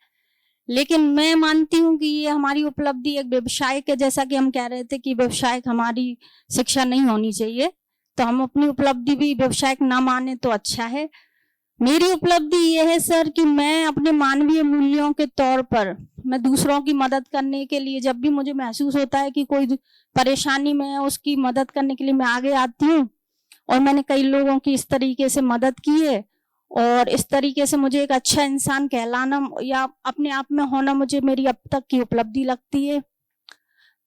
लेकिन मैं मानती हूँ कि ये हमारी उपलब्धि एक व्यवसाय के, जैसा कि हम कह रहे थे कि व्यवसायिक हमारी शिक्षा नहीं होनी चाहिए, तो हम अपनी उपलब्धि भी व्यवसायिक ना माने तो अच्छा है। मेरी उपलब्धि ये है सर कि मैं अपने मानवीय मूल्यों के तौर पर मैं दूसरों की मदद करने के लिए, जब भी मुझे महसूस होता है कि कोई परेशानी में है, उसकी मदद करने के लिए मैं आगे आती हूँ। और मैंने कई लोगों की इस तरीके से मदद की है और इस तरीके से मुझे एक अच्छा इंसान कहलाना या अपने आप में होना मुझे मेरी अब तक की उपलब्धि लगती है।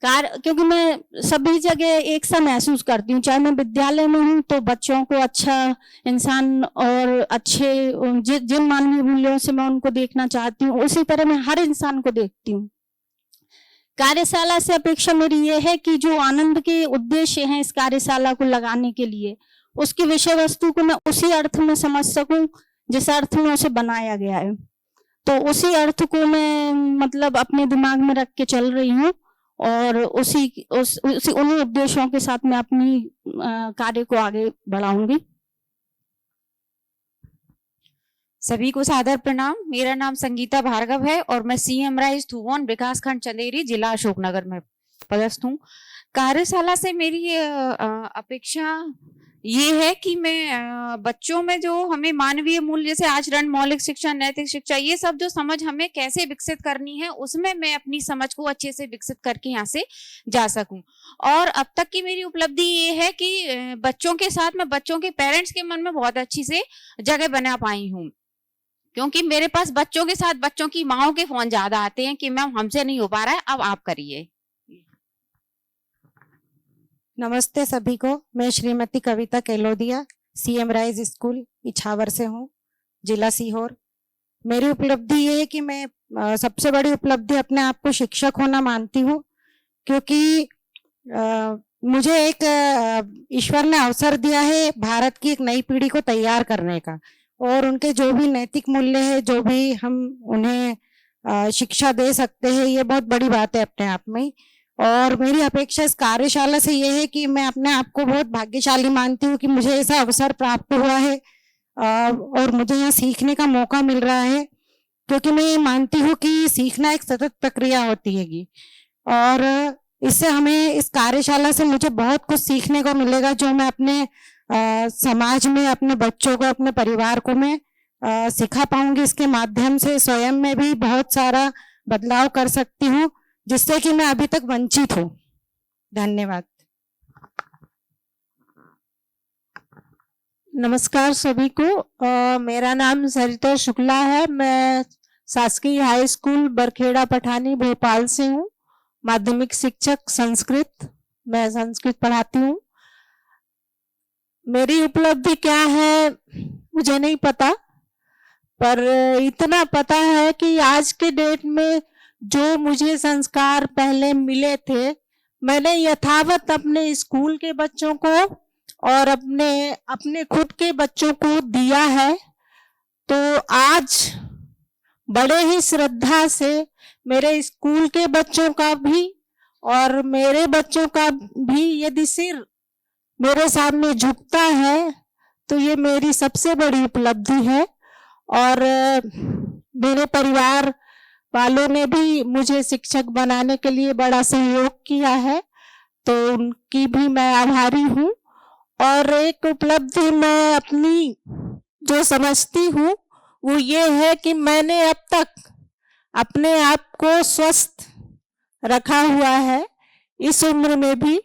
क्योंकि मैं सभी जगह एक सा महसूस करती हूँ, चाहे मैं विद्यालय में हूँ तो बच्चों को अच्छा इंसान और अच्छे जिन मानवीय मूल्यों से मैं उनको देखना चाहती हूँ, उसी तरह मैं हर इंसान को देखती हूँ। कार्यशाला से अपेक्षा मेरी ये है कि जो आनंद के उद्देश्य हैं इस कार्यशाला को लगाने के लिए, उसकी विषय वस्तु को मैं उसी अर्थ में समझ सकूं जिस अर्थ में उसे बनाया गया है, तो उसी अर्थ को मैं मतलब अपने दिमाग में रख के चल रही हूँ और उसी उन्हीं उद्देश्यों के साथ मैं अपनी कार्य को आगे बढ़ाऊंगी। सभी को सादर प्रणाम। मेरा नाम संगीता भार्गव है और मैं सीएम राइज थुवोन विकासखंड चंदेरी जिला अशोकनगर में पदस्थ हूँ। कार्यशाला से मेरी अपेक्षा ये है कि मैं बच्चों में जो हमें मानवीय मूल्य जैसे आचरण, मौलिक शिक्षा, नैतिक शिक्षा, ये सब जो समझ हमें कैसे विकसित करनी है, उसमें मैं अपनी समझ को अच्छे से विकसित करके यहाँ से जा सकूं। और अब तक की मेरी उपलब्धि ये है कि बच्चों के साथ मैं बच्चों के पेरेंट्स के मन में बहुत अच्छी से जगह बना पाई हूँ, क्योंकि मेरे पास बच्चों के साथ बच्चों की माओ के फोन ज्यादा आते हैं कि मैम हमसे नहीं हो पा रहा है, अब आप करिए। नमस्ते सभी को। मैं श्रीमती कविता केलोदिया सीएम राइज स्कूल इछावर से हूँ, जिला सीहोर। मेरी उपलब्धि ये है कि मैं सबसे बड़ी उपलब्धि अपने आप को शिक्षक होना मानती हूँ, क्योंकि मुझे एक ईश्वर ने अवसर दिया है भारत की एक नई पीढ़ी को तैयार करने का, और उनके जो भी नैतिक मूल्य है, जो भी हम उन्हें शिक्षा दे सकते हैं, ये बहुत बड़ी बात है अपने आप में। और मेरी अपेक्षा इस कार्यशाला से ये है कि मैं अपने आप को बहुत भाग्यशाली मानती हूँ कि मुझे ऐसा अवसर प्राप्त हुआ है और मुझे यहाँ सीखने का मौका मिल रहा है, क्योंकि मैं ये मानती हूँ कि सीखना एक सतत प्रक्रिया होती हैगी। और इससे हमें इस कार्यशाला से मुझे बहुत कुछ सीखने को मिलेगा, जो मैं अपने समाज में, अपने बच्चों को, अपने परिवार को मैं सिखा पाऊंगी। इसके माध्यम से स्वयं में भी बहुत सारा बदलाव कर सकती हूँ, जिससे कि मैं अभी तक वंचित हूँ। धन्यवाद। नमस्कार सभी को। मेरा नाम सरिता शुक्ला है। मैं शासकीय हाई स्कूल बरखेड़ा पठानी भोपाल से हूँ, माध्यमिक शिक्षक संस्कृत। मैं संस्कृत पढ़ाती हूँ। मेरी उपलब्धि क्या है मुझे नहीं पता, पर इतना पता है कि आज के डेट में जो मुझे संस्कार पहले मिले थे, मैंने यथावत अपने स्कूल के बच्चों को और अपने खुद के बच्चों को दिया है। तो आज बड़े ही श्रद्धा से मेरे स्कूल के बच्चों का भी और मेरे बच्चों का भी यदि सिर मेरे सामने झुकता है तो ये मेरी सबसे बड़ी उपलब्धि है। और मेरे परिवार वालों ने भी मुझे शिक्षक बनाने के लिए बड़ा सहयोग किया है, तो उनकी भी मैं आभारी हूँ। और एक उपलब्धि मैं अपनी जो समझती हूँ वो ये है कि मैंने अब तक अपने आप को स्वस्थ रखा हुआ है इस उम्र में भी।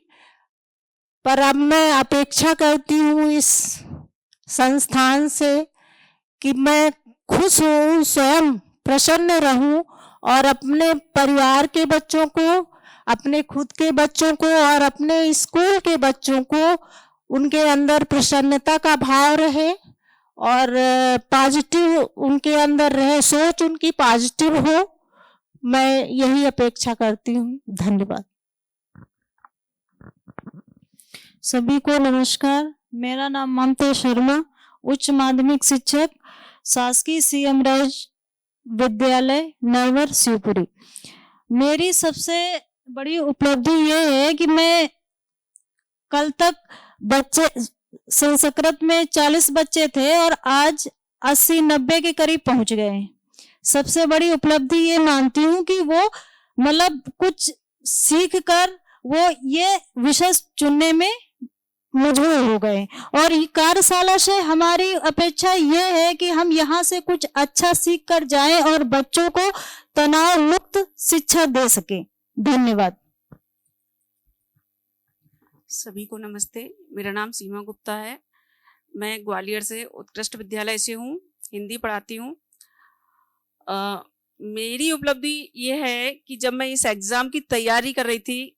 पर अब मैं अपेक्षा करती हूँ इस संस्थान से कि मैं खुश हूँ, स्वयं प्रसन्न रहूं और अपने परिवार के बच्चों को, अपने खुद के बच्चों को और अपने स्कूल के बच्चों को उनके अंदर प्रसन्नता का भाव रहे और पॉजिटिव उनके अंदर रहे, सोच उनकी पॉजिटिव हो। मैं यही अपेक्षा करती हूँ। धन्यवाद। सभी को नमस्कार। मेरा नाम ममता शर्मा, उच्च माध्यमिक शिक्षक, शासकीय सीएम राज विद्यालय नरवर शिवपुरी। मेरी सबसे बड़ी उपलब्धि ये है कि मैं कल तक बच्चे संस्कृत में 40 बच्चे थे और आज 80-90 के करीब पहुंच गए हैं। सबसे बड़ी उपलब्धि ये मानती हूँ कि वो मतलब कुछ सीख कर वो ये विषय चुनने में मजबूर हो गए। और ये कार्यशाला से हमारी अपेक्षा ये है कि हम यहाँ से कुछ अच्छा सीख कर जाएं और बच्चों को तनाव मुक्त शिक्षा दे सके। धन्यवाद। सभी को नमस्ते। मेरा नाम सीमा गुप्ता है। मैं ग्वालियर से उत्कृष्ट विद्यालय से हूँ, हिंदी पढ़ाती हूँ। मेरी उपलब्धि ये है कि जब मैं इस एग्ज़ाम की तैयारी कर रही थी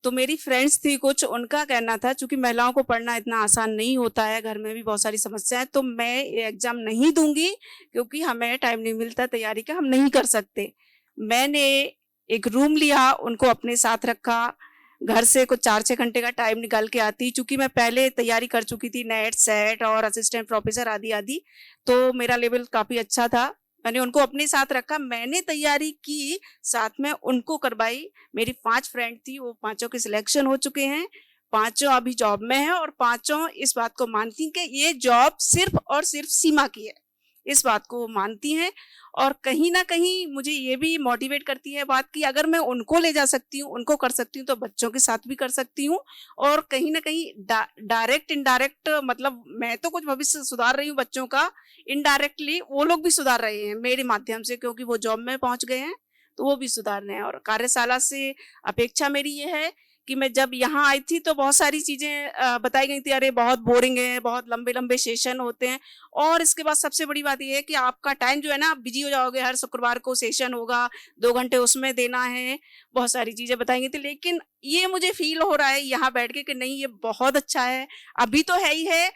तो मेरी फ्रेंड्स थी कुछ, उनका कहना था चूंकि महिलाओं को पढ़ना इतना आसान नहीं होता है, घर में भी बहुत सारी समस्याएं, तो मैं ये एग्ज़ाम नहीं दूंगी क्योंकि हमें टाइम नहीं मिलता तैयारी का, हम नहीं कर सकते। मैंने एक रूम लिया, उनको अपने साथ रखा, घर से कुछ 4-6 घंटे का टाइम निकाल के आती। चूंकि मैं पहले तैयारी कर चुकी थी नेट सेट और असिस्टेंट प्रोफेसर आदि आदि, तो मेरा लेवल काफ़ी अच्छा था। मैंने उनको अपने साथ रखा, मैंने तैयारी की, साथ में उनको करवाई। मेरी 5 फ्रेंड थी, वो 5 के सिलेक्शन हो चुके हैं, 5 अभी जॉब में हैं और 5 इस बात को मानती हैं कि ये जॉब सिर्फ और सिर्फ सीमा की है, इस बात को वो मानती हैं। और कहीं ना कहीं मुझे ये भी मोटिवेट करती है बात कि अगर मैं उनको ले जा सकती हूँ, उनको कर सकती हूँ, तो बच्चों के साथ भी कर सकती हूँ। और कहीं ना कहीं डायरेक्ट इनडायरेक्ट, मतलब मैं तो कुछ भविष्य सुधार रही हूँ बच्चों का, इनडायरेक्टली वो लोग भी सुधार रहे हैं मेरे माध्यम से, क्योंकि वो जॉब में पहुंच गए हैं तो वो भी सुधार रहे हैं। और कार्यशाला से अपेक्षा मेरी ये है कि मैं जब यहाँ आई थी तो बहुत सारी चीज़ें बताई गई थी, अरे बहुत बोरिंग है, बहुत लंबे लंबे सेशन होते हैं। और इसके बाद सबसे बड़ी बात ये है कि आपका टाइम जो है ना, आप बिजी हो जाओगे, हर शुक्रवार को सेशन होगा, 2 घंटे उसमें देना है, बहुत सारी चीज़ें बताई गई थी। लेकिन ये मुझे फील हो रहा है यहाँ बैठ के कि नहीं, ये बहुत अच्छा है। अभी तो है ही है,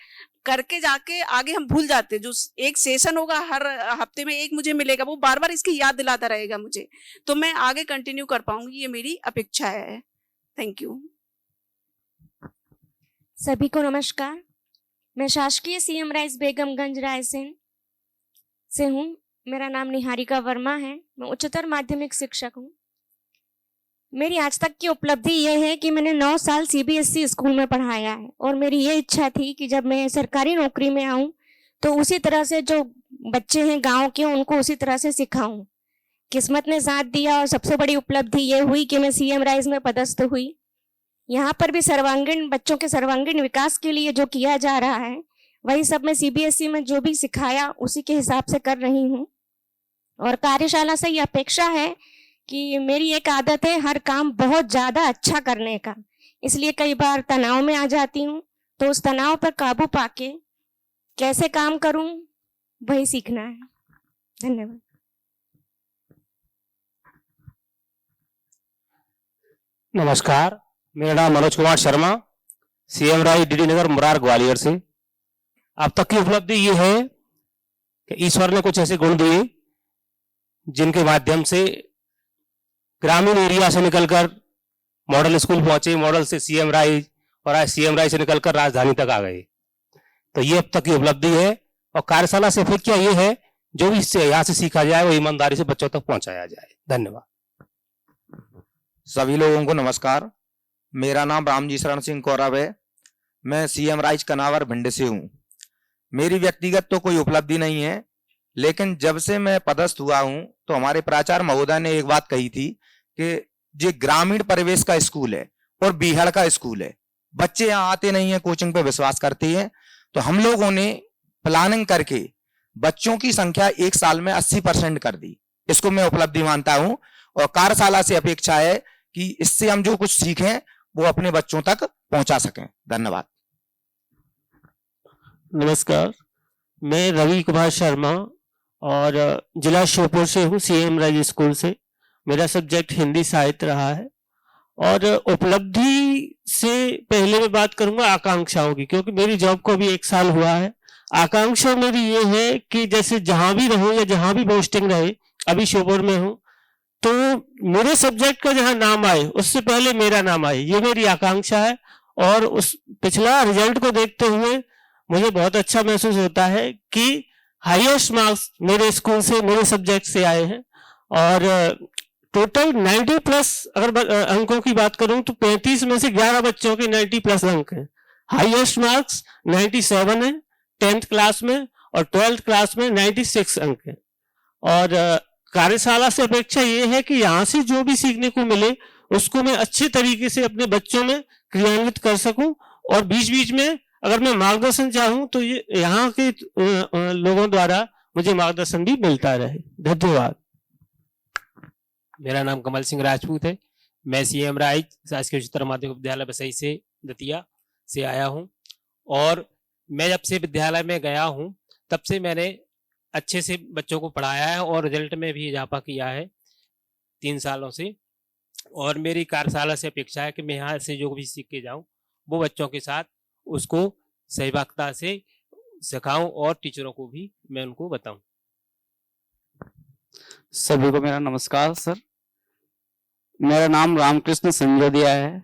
करके जाके आगे हम भूल जाते हैं। जो एक सेशन होगा हर हफ्ते में एक मुझे मिलेगा, वो बार बार इसकी याद दिलाता रहेगा मुझे, तो मैं आगे कंटिन्यू कर पाऊंगी, ये मेरी अपेक्षा है। Thank you. सभी को नमस्कार। मैं शासकीय सीएम राइस बेगमगंज रायसेन से हूँ। मेरा नाम निहारिका वर्मा है। मैं उच्चतर माध्यमिक शिक्षक हूँ। मेरी आज तक की उपलब्धि यह है कि मैंने 9 साल सीबीएसई स्कूल में पढ़ाया है और मेरी ये इच्छा थी कि जब मैं सरकारी नौकरी में आऊँ तो उसी तरह से जो बच्चे हैं गांव के उनको उसी तरह से सिखाऊं। किस्मत ने साथ दिया और सबसे बड़ी उपलब्धि ये हुई कि मैं सीएम राइज में पदस्थ हुई। यहाँ पर भी सर्वांगीण बच्चों के सर्वांगीण विकास के लिए जो किया जा रहा है वही सब मैं सीबीएसई में जो भी सिखाया उसी के हिसाब से कर रही हूँ। और कार्यशाला से ये अपेक्षा है कि मेरी एक आदत है हर काम बहुत ज़्यादा अच्छा करने का, इसलिए कई बार तनाव में आ जाती हूँ, तो उस तनाव पर काबू पाके कैसे काम करूँ वही सीखना है। धन्यवाद। नमस्कार, मेरा नाम Manoj Kumar Sharma, CM Rise DD Nagar Murar Gwalior से। अब तक की उपलब्धि ये है कि ईश्वर ने कुछ ऐसे गुण दिए जिनके माध्यम से ग्रामीण एरिया से निकलकर मॉडल स्कूल पहुंचे, मॉडल से सीएम राइज और आज सीएम राइज से निकलकर राजधानी तक आ गए। तो ये अब तक की उपलब्धि है और कार्यशाला से फिर क्या ये है जो भी इससे यहाँ से सीखा जाए वो ईमानदारी से बच्चों तक पहुंचाया जाए। धन्यवाद। सभी लोगों को नमस्कार। मेरा नाम रामजी शरण सिंह कौरव है। मैं सीएम राइज कनावर भिंड से हूँ। मेरी व्यक्तिगत तो कोई उपलब्धि नहीं है, लेकिन जब से मैं पदस्थ हुआ हूँ तो हमारे प्राचार्य महोदय ने एक बात कही थी कि ये ग्रामीण परिवेश का स्कूल है और बीहड़ का स्कूल है, बच्चे यहाँ आते नहीं है, कोचिंग पे विश्वास करते हैं। तो हम लोगों ने प्लानिंग करके बच्चों की संख्या 1 साल में 80% कर दी। इसको मैं उपलब्धि मानता हूँ और कार्यशाला से अपेक्षा है कि इससे हम जो कुछ सीखें वो अपने बच्चों तक पहुंचा सकें। धन्यवाद। नमस्कार, मैं रवि कुमार शर्मा और जिला श्योपुर से हूँ, सीएम राइज स्कूल से। मेरा सब्जेक्ट हिंदी साहित्य रहा है। और उपलब्धि से पहले मैं बात करूंगा आकांक्षाओं की, क्योंकि मेरी जॉब को अभी 1 साल हुआ है। आकांक्षा मेरी ये है कि जैसे जहां भी रहूं या जहां भी पोस्टिंग रहे, अभी श्योपुर में हूं, तो मेरे सब्जेक्ट का जहां नाम आए उससे पहले मेरा नाम आए, ये मेरी आकांक्षा है। और उस पिछला रिजल्ट को देखते हुए मुझे बहुत अच्छा महसूस होता है कि हाईएस्ट मार्क्स मेरे स्कूल से, मेरे सब्जेक्ट से आए हैं। और टोटल 90+ अगर अंकों की बात करूं तो 35 में से 11 बच्चों के 90+ अंक हैं। हाईएस्ट मार्क्स 97 है 10th क्लास में और 12th क्लास में 96 अंक है। और कार्यशाला से अपेक्षा ये है कि यहाँ से जो भी सीखने को मिले उसको मैं अच्छे तरीके से अपने बच्चों में क्रियान्वित कर सकूं। और बीच बीच में अगर मैं मार्गदर्शन चाहूं तो ये यहाँ के लोगों द्वारा मुझे मार्गदर्शन भी मिलता रहे। धन्यवाद। मेरा नाम कमल सिंह राजपूत है। मैं सीएम राइज शासकीय उच्चतर माध्यमिक विद्यालय बसई से दतिया से आया हूं। और मैं जब से विद्यालय में गया हूं तब से मैंने अच्छे से बच्चों को पढ़ाया है और रिजल्ट में भी इजाफा किया है 3 सालों से। और मेरी कार्यशाला से अपेक्षा है कि मैं यहाँ से जो भी सीख के जाऊँ वो बच्चों के साथ उसको सहभागिता से सिखाऊं और टीचरों को भी मैं उनको बताऊं। सभी को मेरा नमस्कार सर। मेरा नाम रामकृष्ण संजोदिया है।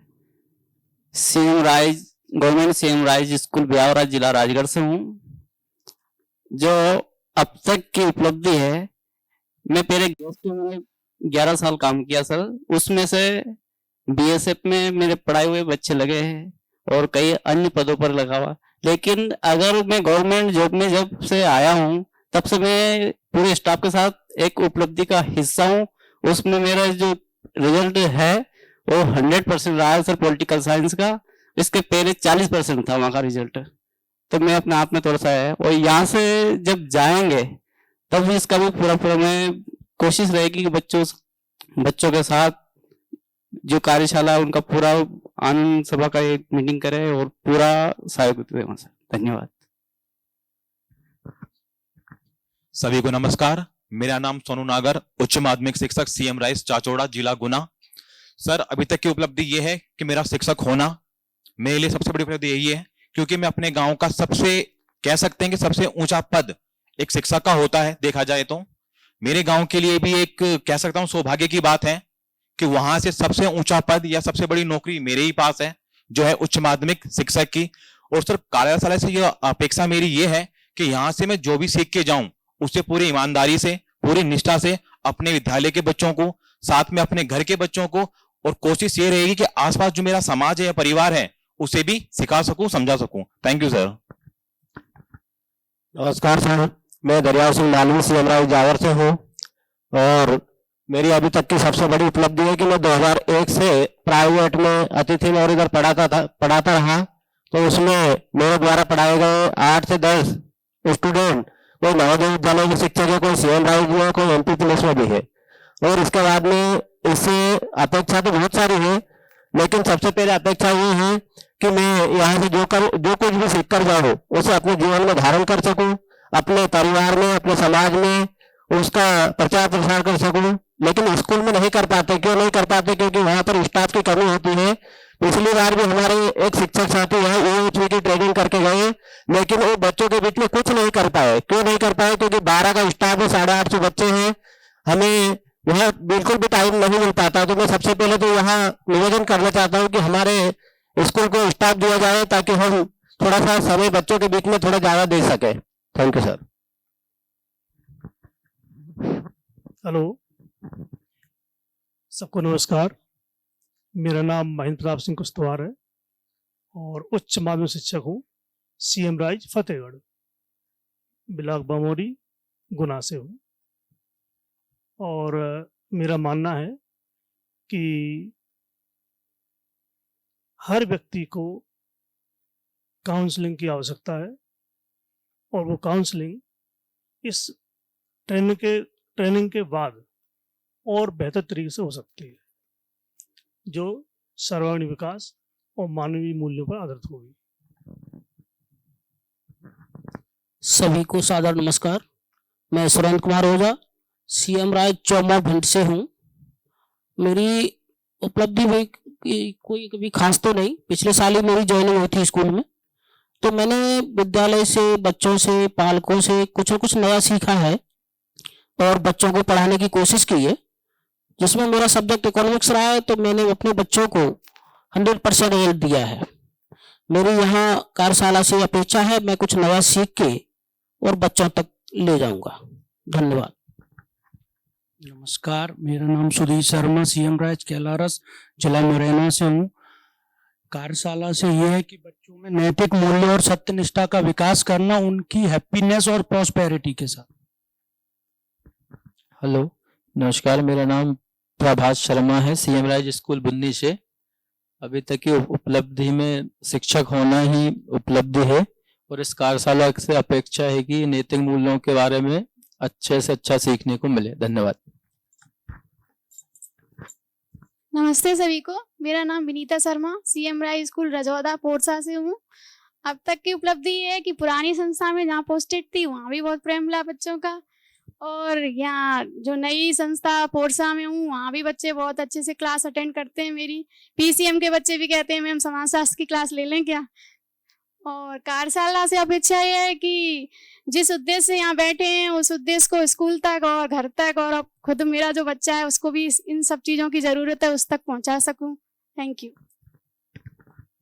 CM rise government CM Rise school Biaora जिला राजगढ़ से हूँ। जो अब तक की उपलब्धि है, मैं पहले गेस्ट में 11 साल काम किया सर। उसमें से बीएसएफ में मेरे पढ़ाए हुए बच्चे लगे हैं और कई अन्य पदों पर लगा हुआ। लेकिन अगर मैं गवर्नमेंट जॉब में जब से आया हूँ तब से मैं पूरे स्टाफ के साथ एक उपलब्धि का हिस्सा हूँ। उसमें मेरा जो रिजल्ट है वो 100% रहा है सर पॉलिटिकल साइंस का। इसके पहले 40% था वहाँ का रिजल्ट। तो मैं अपने आप में थोड़ा सा है। और यहाँ से जब जाएंगे तब इसका भी पूरा में कोशिश रहेगी कि बच्चों के साथ जो कार्यशाला उनका पूरा आनंद सभा का एक मीटिंग करे और पूरा सहयोग दें वहां से। धन्यवाद। सभी को नमस्कार। मेरा नाम सोनू नागर, उच्च माध्यमिक शिक्षक सीएम राइज चाचौड़ा जिला गुना। सर, अभी तक की उपलब्धि ये है कि मेरा शिक्षक होना मेरे लिए सबसे बड़ी उपलब्धि यही है, क्योंकि मैं अपने गांव का सबसे कह सकते हैं कि सबसे ऊंचा पद एक शिक्षक का होता है। देखा जाए तो मेरे गांव के लिए भी एक कह सकता हूं सौभाग्य की बात है कि वहां से सबसे ऊंचा पद या सबसे बड़ी नौकरी मेरे ही पास है, जो है उच्च माध्यमिक शिक्षक की। और सर, कार्यशाला से यह अपेक्षा मेरी ये है कि यहाँ से मैं जो भी सीख के जाऊं उससे पूरी ईमानदारी से, पूरी निष्ठा से अपने विद्यालय के बच्चों को, साथ में अपने घर के बच्चों को, और कोशिश ये रहेगी कि आसपास जो मेरा समाज है या परिवार है उसे भी सिखा सकूं, समझा सकूं। Thank you sir. नमस्कार सर, मैं दरियाव सिंह मालवी सीएम राइज जावर से हूँ और मेरी अभी तक की सबसे बड़ी उपलब्धि है कि मैं 2001 से प्राइवेट में अतिथि में और इधर पढ़ाता रहा। तो उसमें मेरे द्वारा पढ़ाए गए 8 से 10 स्टूडेंट कोई नवोदय विद्यालय के शिक्षक है, कोई सीएम राइज में, कोई एमपी पुलिस में भी है। और इसके बाद में इससे अपेक्षा तो बहुत सारी है, लेकिन सबसे पहले अपेक्षा ये है कि मैं यहाँ से जो कुछ भी सीख कर जाऊँ उसे अपने जीवन में धारण कर सकूं, अपने परिवार में, अपने समाज में उसका प्रचार प्रसार कर सकूं। लेकिन स्कूल में नहीं कर पाते। क्यों नहीं कर पाते? क्योंकि वहां पर स्टाफ की कमी होती है। पिछली बार भी हमारे एक शिक्षक साथी है यूएचवी की ट्रेनिंग करके गए, लेकिन वो बच्चों के बीच में कुछ नहीं कर पाए। क्यों नहीं कर पाए? क्योंकि 12 का स्टाफ है, 850 बच्चे हैं, हमें वह बिल्कुल भी टाइम नहीं मिल पाता। तो मैं सबसे पहले तो यहाँ निवेदन करना चाहता हूँ कि हमारे स्कूल को स्टाफ दिया जाए ताकि हम थोड़ा सा समय बच्चों के बीच में थोड़ा ज्यादा दे सके। Thank you sir. हेलो, सबको नमस्कार। मेरा नाम महेंद्र प्रताप सिंह कुश्तवार है और उच्च माध्यमिक शिक्षक हूँ CM Rise Fatehgarh, block Bamori, Guna से हूँ। और मेरा मानना है कि हर व्यक्ति को काउंसलिंग की आवश्यकता है और वो काउंसलिंग इस ट्रेनिंग के बाद और बेहतर तरीके से हो सकती है, जो सर्वांगीण विकास और मानवीय मूल्यों पर आधारित होगी। सभी को सादर नमस्कार। मैं सुरेंद्र कुमार ओझा सीएम राइज चौमा भिंड से हूँ। मेरी उपलब्धि में कोई कभी खास तो नहीं, पिछले साल ही मेरी ज्वाइनिंग हुई थी स्कूल में, तो मैंने विद्यालय से, बच्चों से, पालकों से कुछ न कुछ नया सीखा है और बच्चों को पढ़ाने की कोशिश की है। जिसमें मेरा सब्जेक्ट इकोनॉमिक्स रहा है, तो मैंने अपने बच्चों को 100% हेल्प दिया है। मेरी यहाँ कार्यशाला से अपेक्षा है मैं कुछ नया सीख के और बच्चों तक ले जाऊंगा। धन्यवाद। नमस्कार, मेरा नाम सुधीर शर्मा सीएम राइज कैलारस जिला मुरैना से हूँ। कार्यशाला से यह है कि बच्चों में नैतिक मूल्य और सत्यनिष्ठा का विकास करना, उनकी हैप्पीनेस और प्रॉस्पेरिटी के साथ। हेलो, नमस्कार, मेरा नाम प्रभास शर्मा है सीएम राइज स्कूल बुन्नी से। अभी तक की उपलब्धि में शिक्षक होना ही उपलब्धि है और इस कार्यशाला से अपेक्षा है कि नैतिक मूल्यों के बारे में अच्छे से अच्छा सीखने को मिले। धन्यवाद। नमस्ते सभी को, मेरा नाम Vinita Sharma CM Rise school Rajauda Porsa से हूँ। अब तक की उपलब्धि ये है कि पुरानी संस्था में जहाँ पोस्टेड थी वहाँ भी बहुत प्रेम मिला बच्चों का, और यहाँ जो नई संस्था पोरसा में हूँ वहाँ भी बच्चे बहुत अच्छे से क्लास अटेंड करते हैं। मेरी पीसीएम के बच्चे भी कहते हैं मैम समाजशास्त्र की क्लास ले लें क्या। और कार्यशाला से अपेक्षा यह है कि जिस उद्देश्य से यहाँ बैठे हैं उस उद्देश्य को स्कूल तक और घर तक, और अब खुद मेरा जो बच्चा है उसको भी इन सब चीज़ों की ज़रूरत है, उस तक पहुँचा सकूँ। Thank you.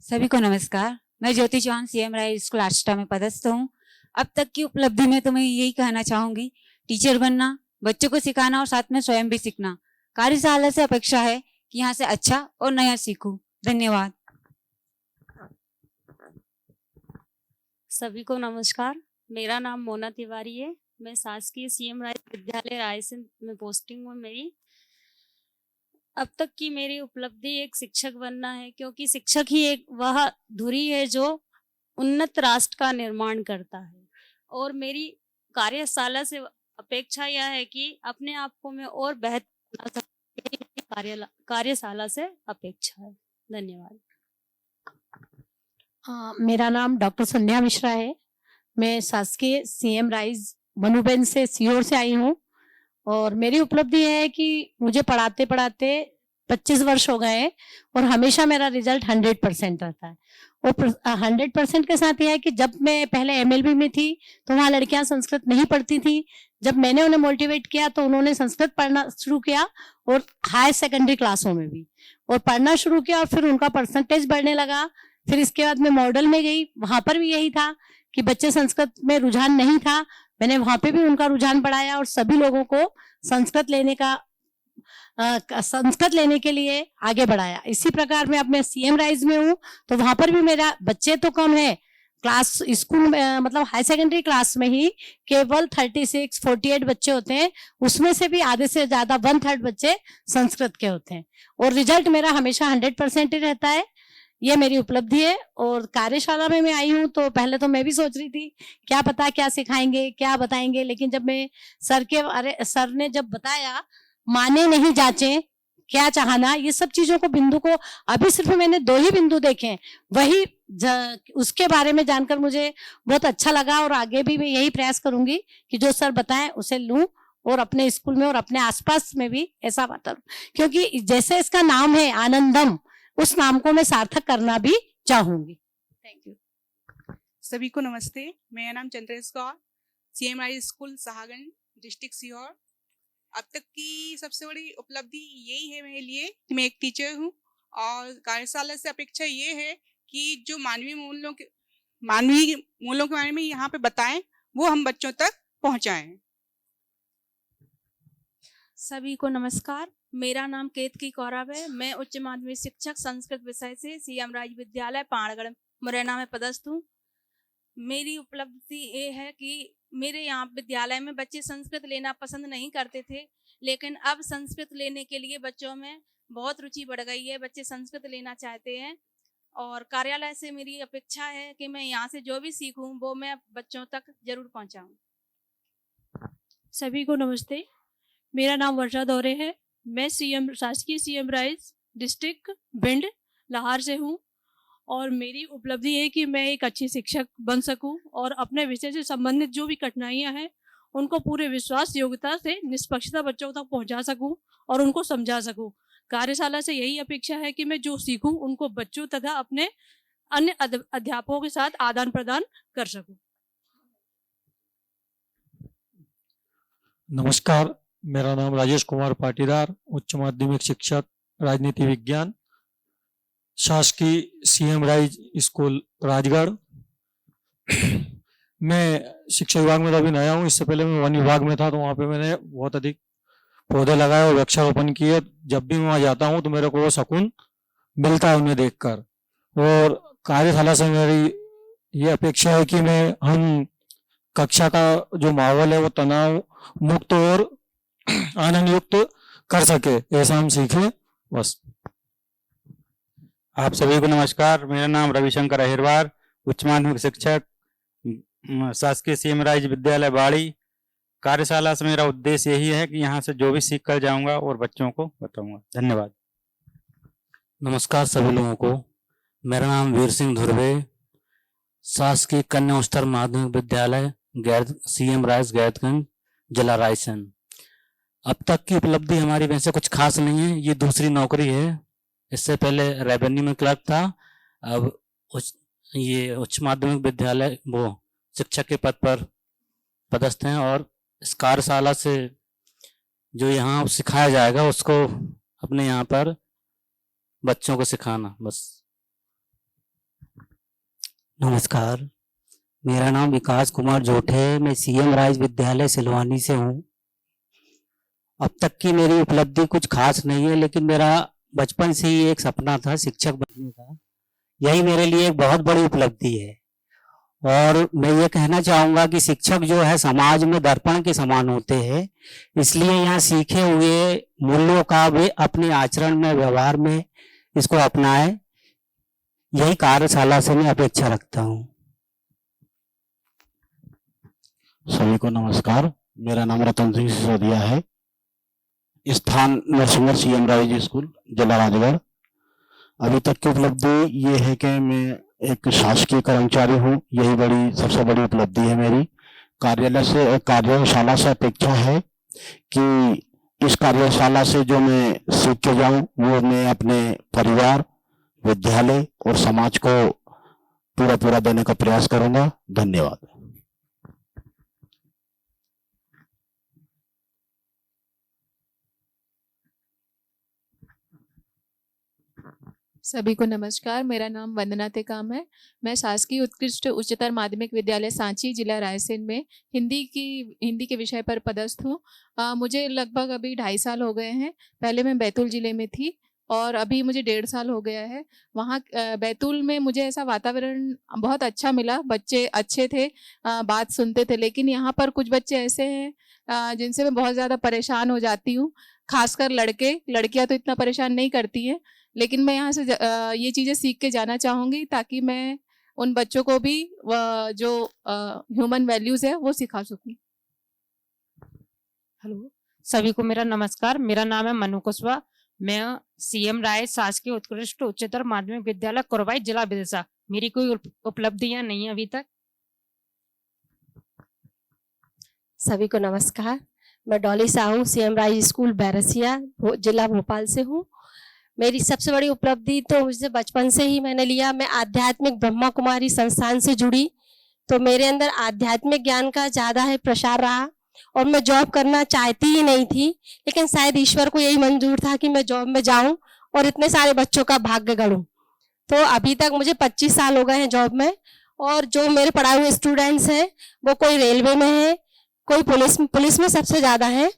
सभी को नमस्कार। मैं Jyoti Chauhan CM Rise school Ashta में पदस्थ हूँ। अब तक की उपलब्धि में तो मैं यही कहना चाहूँगी, टीचर बनना, बच्चों को सिखाना और साथ में स्वयं भी सीखना। कार्यशाला से अपेक्षा है कि यहाँ से अच्छा और नया सीखूं। धन्यवाद। सभी को नमस्कार। मेरा नाम मोना तिवारी है। मैं शासकीय सीएम राइज विद्यालय रायसेन में पोस्टिंग हूँ मेरी। अब तक की मेरी उपलब्धि एक शिक्षक बनना है, क्योंकि शिक्षक ही एक वह धुरी है जो उन्नत राष्ट्र का निर्माण करता है। और मेरी कार्यशाला से अपेक्षा यह है कि अपने आप को मैं और बेहतर कार्यशाला से अपेक्षा है। धन्यवाद। मेरा नाम डॉक्टर संध्या मिश्रा है। मैं शासकीय सीएम राइज मनुबेन से सीहोर से आई हूँ और मेरी उपलब्धि है कि मुझे पढ़ाते पढ़ाते 25 वर्ष हो गए हैं और हमेशा मेरा रिजल्ट 100% रहता है। और 100% के साथ यह है कि जब मैं पहले एमएलबी में थी तो वहाँ लड़कियां संस्कृत नहीं पढ़ती थी। जब मैंने उन्हें मोटिवेट किया तो उन्होंने संस्कृत पढ़ना शुरू किया और हायर सेकेंडरी क्लासों में भी और पढ़ना शुरू किया और फिर उनका परसेंटेज बढ़ने लगा। फिर इसके बाद मैं मॉडल में गई, वहां पर भी यही था कि बच्चे संस्कृत में रुझान नहीं था, मैंने वहां पे भी उनका रुझान बढ़ाया और सभी लोगों को संस्कृत लेने का संस्कृत लेने के लिए आगे बढ़ाया। इसी प्रकार मैं अपने सीएम राइज में हूँ, तो वहां पर भी मेरा बच्चे तो कम है, क्लास स्कूल में मतलब हाई सेकेंडरी क्लास में ही केवल 48 बच्चे होते हैं, उसमें से भी आधे से ज्यादा 1/3 बच्चे संस्कृत के होते हैं और रिजल्ट मेरा हमेशा 100% ही रहता है। ये मेरी उपलब्धि है। और कार्यशाला में मैं आई हूँ तो पहले तो मैं भी सोच रही थी क्या पता क्या सिखाएंगे क्या बताएंगे, लेकिन जब मैं सर ने जब बताया माने नहीं जांचे क्या चाहना, ये सब चीजों को बिंदु को अभी सिर्फ मैंने 2 ही बिंदु देखे हैं, वही उसके बारे में जानकर मुझे बहुत अच्छा लगा और आगे भी मैं यही प्रयास करूंगी कि जो सर बताएं उसे लूं और अपने स्कूल में और अपने आसपास में भी ऐसा वातावरण, क्योंकि जैसे इसका नाम है आनंदम, उस नाम को मैं सार्थक करना भी चाहूंगी। Thank you. सभी को नमस्ते। मेरा नाम Chandresh Kaur, CMRI school Sahagan, district Sehore. अब तक की सबसे बड़ी उपलब्धि यही है मेरे लिए कि मैं एक टीचर हूँ और कार्यशाला से अपेक्षा ये है कि जो मानवीय मूल्यों के बारे में यहाँ पे बताएं वो हम बच्चों तक पहुँचाएं। सभी को नमस्कार। मेरा नाम केतकी कौरव है। मैं उच्च माध्यमिक शिक्षक संस्कृत विषय से CM राज विद्यालय पाणगढ़ मुरैना में पदस्थ हूँ। मेरी उपलब्धि ये है कि मेरे यहाँ विद्यालय में बच्चे संस्कृत लेना पसंद नहीं करते थे, लेकिन अब संस्कृत लेने के लिए बच्चों में बहुत रुचि बढ़ गई है, बच्चे संस्कृत लेना चाहते हैं और कार्यालय से मेरी अपेक्षा है कि मैं यहाँ से जो भी सीखूं वो मैं बच्चों तक जरूर पहुँचाऊँ। सभी को नमस्ते। मेरा नाम वर्षा दौरे है। मैं शासकीय CM rise district Bhind Lahore से हूँ और मेरी उपलब्धि है कि मैं एक अच्छी शिक्षक बन सकूं और अपने विषय से संबंधित जो भी कठिनाइयां हैं उनको पूरे विश्वास योग्यता से निष्पक्षता बच्चों तक पहुंचा सकूं और उनको समझा सकूं। कार्यशाला से यही अपेक्षा है कि मैं जो सीखूं उनको बच्चों तथा अपने अन्य अध्यापकों के साथ आदान प्रदान कर सकूं। नमस्कार, मेरा नाम राजेश कुमार पाटीदार, उच्च माध्यमिक शिक्षक राजनीति विज्ञान, शासकीय CM राइज स्कूल राजगढ़। मैं शिक्षा विभाग में तो अभी नया हूँ, इससे पहले मैं वन विभाग में था, तो वहाँ पे मैंने बहुत अधिक पौधे लगाए और वृक्षारोपण किए। जब भी मैं वहाँ जाता हूँ तो मेरे को वो सुकून मिलता है उन्हें देखकर। और कार्यशाला से मेरी ये अपेक्षा है कि हम कक्षा का जो माहौल है वो तनाव मुक्त और आनंद युक्त कर सके, ऐसा हम सीखें। बस। आप सभी को नमस्कार। मेरा नाम रविशंकर अहिरवार, उच्च माध्यमिक शिक्षक, शासकीय CM राइज विद्यालय बाड़ी। कार्यशाला से मेरा उद्देश्य यही है कि यहाँ से जो भी सीख कर जाऊंगा और बच्चों को बताऊंगा। धन्यवाद। नमस्कार सभी लोगों को। मेरा नाम वीर सिंह धुर्वे, शासकीय कन्या उच्चतर माध्यमिक विद्यालय CM राइज गैरतगंज, जिला रायसेन। अब तक की उपलब्धि हमारी वैसे कुछ खास नहीं है, ये दूसरी नौकरी है। इससे पहले रेवेन्यू में क्लर्क था, अब ये उच्च माध्यमिक विद्यालय वो शिक्षक के पद पर पदस्थ हैं और इस कार्यशाला से जो यहाँ सिखाया जाएगा उसको अपने यहाँ पर बच्चों को सिखाना। बस। नमस्कार, मेरा नाम विकास कुमार जोट है। मैं CM राइज विद्यालय सिलवानी से हूँ। अब तक की मेरी उपलब्धि कुछ खास नहीं है, लेकिन मेरा बचपन से ही एक सपना था शिक्षक बनने का। यही मेरे लिए एक बहुत बड़ी उपलब्धि है और मैं ये कहना चाहूंगा कि शिक्षक जो है समाज में दर्पण के समान होते हैं, इसलिए यहाँ सीखे हुए मूल्यों का वे अपने आचरण में, व्यवहार में इसको अपनाए। यही कार्यशाला से मैं अपेक्षा रखता हूँ। सभी को नमस्कार। मेरा नाम रतन सिंह सिसोदिया है, स्थान नरसिंह CM राइज स्कूल, जिला राजगढ़। अभी तक की उपलब्धि ये है कि मैं एक शासकीय कर्मचारी हूँ, यही सबसे बड़ी उपलब्धि है मेरी। कार्यशाला से अपेक्षा है कि इस कार्यशाला से जो मैं सीख के जाऊं वो मैं अपने परिवार, विद्यालय और समाज को पूरा देने का प्रयास करूंगा। धन्यवाद। सभी को नमस्कार। मेरा नाम वंदना टेकाम है। मैं शासकीय उत्कृष्ट उच्चतर माध्यमिक विद्यालय सांची जिला रायसेन में हिंदी के विषय पर पदस्थ हूँ। मुझे लगभग अभी 2.5 साल हो गए हैं। पहले मैं बैतूल ज़िले में थी और अभी मुझे 1.5 साल हो गया है। वहाँ बैतूल में मुझे ऐसा वातावरण बहुत अच्छा मिला, बच्चे अच्छे थे, बात सुनते थे। लेकिन यहाँ पर कुछ बच्चे ऐसे हैं जिनसे मैं बहुत ज़्यादा परेशान हो जाती हूँ, खासकर लड़के। लड़कियाँ तो इतना परेशान नहीं करती हैं, लेकिन मैं यहाँ से ये चीज़ें सीख के जाना चाहूँगी ताकि मैं उन बच्चों को भी जो ह्यूमन वैल्यूज़ है वो सिखा सकूँ। हेलो, सभी को मेरा नमस्कार। मेरा नाम है मनु कुशवाहा। मैं सीएम राय शासकीय उत्कृष्ट उच्चतर माध्यमिक विद्यालय कुरवाई जिला विदिशा। मेरी कोई उपलब्धियां नहीं है अभी तक। सभी को नमस्कार। मैं डॉली साहू सीएम राय स्कूल बैरसिया जिला भोपाल से हूँ। मेरी सबसे बड़ी उपलब्धि तो मुझे बचपन से ही मैंने लिया। मैं आध्यात्मिक ब्रह्मा कुमारी संस्थान से जुड़ी, तो मेरे अंदर आध्यात्मिक ज्ञान का ज़्यादा है प्रसार रहा और मैं जॉब करना चाहती ही नहीं थी, लेकिन शायद ईश्वर को यही मंजूर था कि मैं जॉब में जाऊं और इतने सारे बच्चों का भाग्य गढ़ूं। तो अभी तक मुझे 25 साल हो गए हैं जॉब में, और जो मेरे पढ़ाए हुए स्टूडेंट्स हैं वो कोई रेलवे में है, कोई पुलिस में सबसे ज़्यादा है,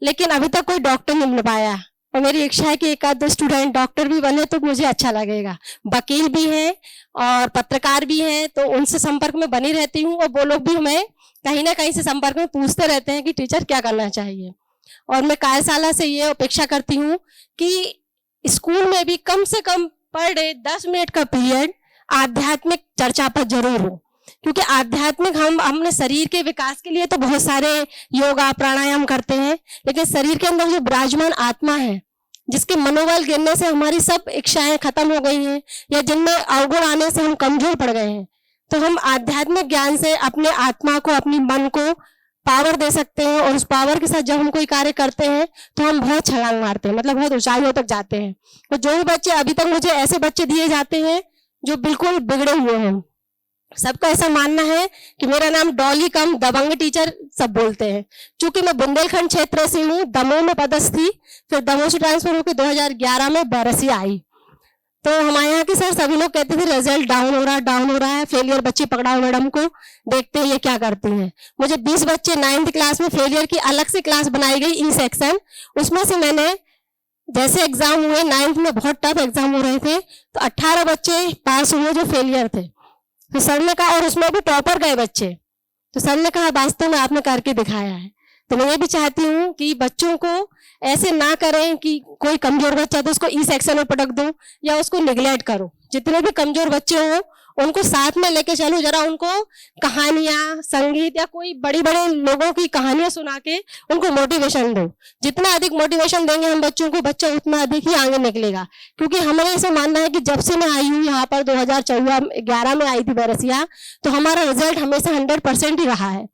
लेकिन अभी तक कोई डॉक्टर नहीं बन पाया। और मेरी इच्छा है कि एक आध 2 स्टूडेंट डॉक्टर भी बने तो मुझे अच्छा लगेगा। वकील भी हैं और पत्रकार भी हैं, तो उनसे संपर्क में बनी रहती हूँ और वो लोग भी हमें कहीं ना कहीं से संपर्क में पूछते रहते हैं कि टीचर क्या करना चाहिए। और मैं कार्यशाला से ये अपेक्षा करती हूँ कि स्कूल में भी कम से कम पर डे 10 मिनट का पीरियड आध्यात्मिक चर्चा पर जरूर हो, क्योंकि आध्यात्मिक हमने शरीर के विकास के लिए तो बहुत सारे योगा प्राणायाम करते हैं, लेकिन शरीर के अंदर जो विराजमान आत्मा है, जिसके मनोबल गिरने से हमारी सब इच्छाएं खत्म हो गई हैं या जिनमें अवगुण आने से हम कमजोर पड़ गए हैं, तो हम आध्यात्मिक ज्ञान से अपने आत्मा को, अपनी मन को पावर दे सकते हैं। और उस पावर के साथ जब हम कोई कार्य करते हैं तो हम बहुत छलांग मारते हैं, मतलब बहुत ऊंचाइयों तक जाते हैं। तो जो भी बच्चे अभी तक मुझे ऐसे बच्चे दिए जाते हैं जो बिल्कुल बिगड़े हुए हैं, सबका ऐसा मानना है कि मेरा नाम डॉली कम दबंग टीचर सब बोलते हैं। चूंकि मैं बुंदेलखंड क्षेत्र से हूँ, दमोह में पदस्थ थी, फिर दमोह से ट्रांसफर होकर 2011 में बैरसिया आई। तो हमारे यहाँ के सर सभी लोग कहते थे रिजल्ट डाउन हो रहा है, फेलियर बच्चे पकड़ाओ मैडम को, देखते हैं ये क्या करती हैं। मुझे 20 बच्चे 9th क्लास में फेलियर की अलग से क्लास बनाई गई, ई सेक्शन। उसमें से मैंने जैसे एग्जाम हुए 9th में बहुत टफ एग्जाम हो रहे थे, तो 18 बच्चे पास हुए जो फेलियर थे। तो सर ने कहा, और उसमें भी टॉपर गए बच्चे, तो सर ने कहा वास्तव में आपने करके दिखाया है। तो मैं ये भी चाहती हूँ कि बच्चों को ऐसे ना करें कि कोई कमजोर बच्चा तो उसको ई सेक्शन में पटक दो या उसको निगलेक्ट करो। जितने भी कमजोर बच्चे हों उनको साथ में लेके चलो, जरा उनको कहानियां, संगीत या कोई बड़े लोगों की कहानियां सुना के उनको मोटिवेशन दो। जितना अधिक मोटिवेशन देंगे हम बच्चों को, बच्चा उतना अधिक ही आगे निकलेगा। क्योंकि हमें ऐसा मानना है कि जब से मैं आई हूँ यहाँ पर 2011 में आई थी बैरसिया, तो हमारा रिजल्ट हमेशा 100% ही रहा है,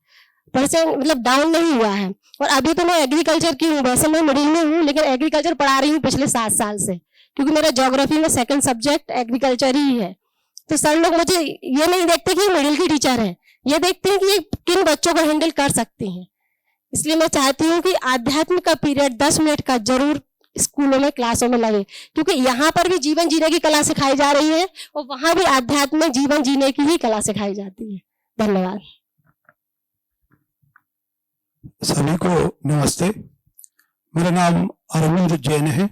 मतलब डाउन नहीं हुआ है। और अभी तो मैं एग्रीकल्चर की हूँ, वैसे मैं मिडिल में हूँ, लेकिन एग्रीकल्चर पढ़ा रही हूँ पिछले 7 साल से, क्योंकि मेरा ज्योग्राफी में 2nd सब्जेक्ट एग्रीकल्चर ही है। तो सर लोग मुझे ये नहीं देखते कि मिडिल की टीचर है, ये देखते हैं कि ये किन बच्चों को हैंडल कर सकती हैं। इसलिए मैं चाहती हूँ कि आध्यात्म का पीरियड 10 मिनट का जरूर स्कूलों में, क्लासों में लगे, क्योंकि यहाँ पर भी जीवन जीने की कला सिखाई जा रही है और वहां भी आध्यात्मिक जीवन जीने की ही कला सिखाई जाती है। धन्यवाद। सभी को नमस्ते। मेरा नाम अरविंद जैन है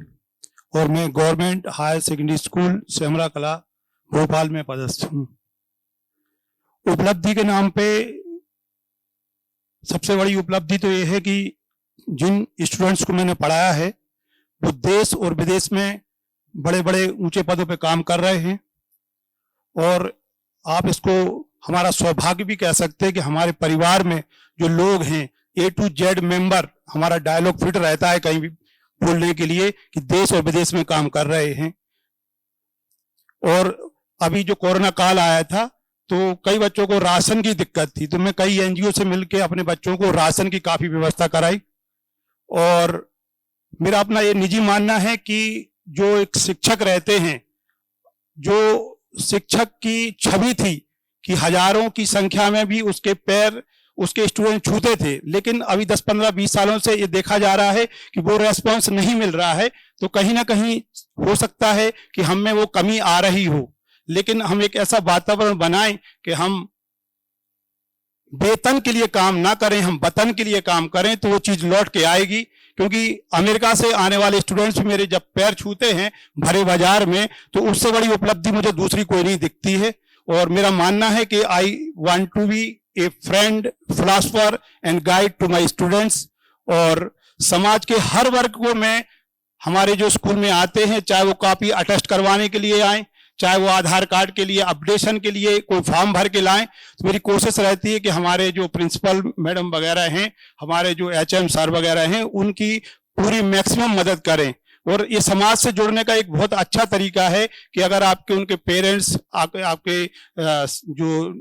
और मैं government higher secondary school Semra Kala Bhopal में पदस्थ हूँ। उपलब्धि के नाम पे सबसे बड़ी उपलब्धि तो ये है कि जिन स्टूडेंट्स को मैंने पढ़ाया है वो देश और विदेश में बड़े बड़े ऊंचे पदों पे काम कर रहे हैं, और आप इसको हमारा सौभाग्य भी कह सकते हैं कि हमारे परिवार में जो लोग हैं A to Z मेंबर, हमारा डायलॉग फिट रहता है कहीं भी बोलने के लिए कि देश और विदेश में काम कर रहे हैं। और अभी जो कोरोना काल आया था तो कई बच्चों को राशन की दिक्कत थी, तो मैं कई NGO से मिलकर अपने बच्चों को राशन की काफी व्यवस्था कराई। और मेरा अपना ये निजी मानना है कि जो एक शिक्षक रहते हैं, जो शिक्षक की छवि थी कि हजारों की संख्या में भी उसके पैर उसके स्टूडेंट छूते थे, लेकिन अभी 10, 15, 20 सालों से ये देखा जा रहा है कि वो रेस्पॉन्स नहीं मिल रहा है। तो कहीं ना कहीं हो सकता है कि हम में वो कमी आ रही हो, लेकिन हम एक ऐसा वातावरण बनाएं कि हम वेतन के लिए काम ना करें, हम वतन के लिए काम करें, तो वो चीज लौट के आएगी। क्योंकि अमेरिका से आने वाले स्टूडेंट्स भी मेरे जब पैर छूते हैं भरे बाजार में, तो उससे बड़ी उपलब्धि मुझे दूसरी कोई नहीं दिखती है। और मेरा मानना है कि I want to be a friend, philosopher and guide to my students. और समाज के हर वर्ग को मैं, हमारे जो स्कूल में आते हैं, चाहे वो कॉपी अटेस्ट करवाने के लिए आए, चाहे वो आधार कार्ड के लिए अपडेशन के लिए कोई फॉर्म भर के लाएं, तो मेरी कोशिश रहती है कि हमारे जो प्रिंसिपल मैडम वगैरह हैं, हमारे जो एचएम सर वगैरह हैं, उनकी पूरी मैक्सिमम मदद करें। और ये समाज से जुड़ने का एक बहुत अच्छा तरीका है कि अगर आपके उनके पेरेंट्स आपके जो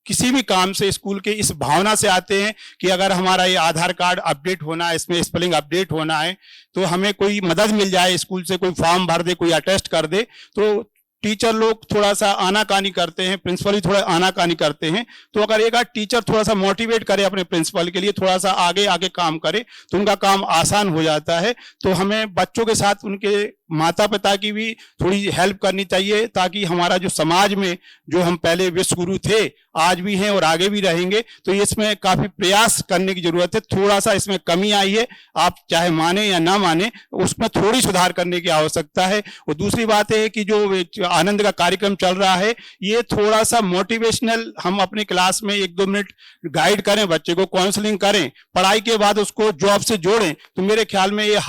किसी भी काम से स्कूल के इस भावना से आते हैं कि अगर हमारा ये आधार कार्ड अपडेट होना है, इसमें स्पेलिंग अपडेट होना है, तो हमें कोई मदद मिल जाए, स्कूल से कोई फॉर्म भर दे, कोई अटेस्ट कर दे, तो टीचर लोग थोड़ा सा आनाकानी करते हैं, प्रिंसिपल भी थोड़ा आनाकानी करते हैं। तो अगर एक आध टीचर थोड़ा सा मोटिवेट करे अपने प्रिंसिपल के लिए, थोड़ा सा आगे आगे काम करे, तो उनका काम आसान हो जाता है। तो हमें बच्चों के साथ उनके माता पिता की भी थोड़ी हेल्प करनी चाहिए, ताकि हमारा जो समाज में जो हम पहले विश्व गुरु थे, आज भी हैं और आगे भी रहेंगे, तो इसमें काफी प्रयास करने की जरूरत है। थोड़ा सा इसमें कमी आई है, आप चाहे माने या ना माने, उसमें थोड़ी सुधार करने की आवश्यकता है। और दूसरी बात है कि जो आनंद का कार्यक्रम चल रहा है, ये थोड़ा सा मोटिवेशनल, हम अपनी क्लास में 1-2 मिनट गाइड करें, बच्चे को काउंसलिंग करें, पढ़ाई के बाद उसको जॉब से जोड़ें, तो मेरे ख्याल में ये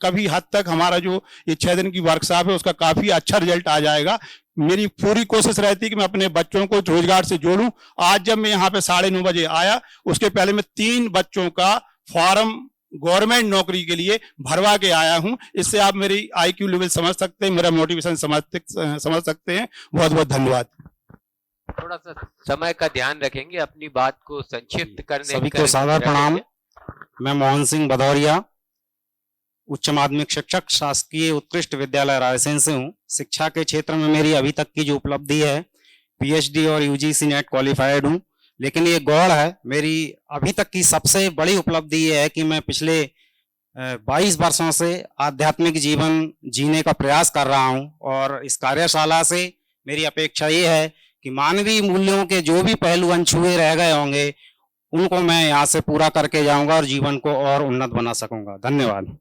कभी हद तक हमारा जो ये 6 दिन की वर्कशॉप है, उसका काफी अच्छा रिजल्ट आ जाएगा। मेरी पूरी कोशिश रहती है कि मैं अपने बच्चों को रोजगार से जोड़ूं। आज जब मैं यहाँ पे 9:30 बजे आया, उसके पहले मैं 3 बच्चों का फॉर्म गवर्नमेंट नौकरी के लिए भरवा के आया हूं। इससे आप मेरी IQ लेवल समझ सकते हैं, मेरा मोटिवेशन समझ सकते हैं। बहुत बहुत धन्यवाद। थोड़ा सा समय का ध्यान रखेंगे, अपनी बात को संक्षिप्त करने। सभी को सादर प्रणाम। मैं मोहन सिंह भदौरिया, उच्च माध्यमिक शिक्षक, शासकीय उत्कृष्ट विद्यालय रायसेन से हूँ। शिक्षा के क्षेत्र में मेरी अभी तक की जो उपलब्धि है, PhD और UGC नेट क्वालिफाइड हूँ। लेकिन ये गौड़ है, मेरी अभी तक की सबसे बड़ी उपलब्धि ये है कि मैं पिछले 22 वर्षों से आध्यात्मिक जीवन जीने का प्रयास कर रहा हूँ। और इस कार्यशाला से मेरी अपेक्षा ये है कि मानवीय मूल्यों के जो भी पहलू अनछुए रह गए होंगे, उनको मैं यहाँ से पूरा करके जाऊंगा और जीवन को और उन्नत बना सकूंगा। धन्यवाद।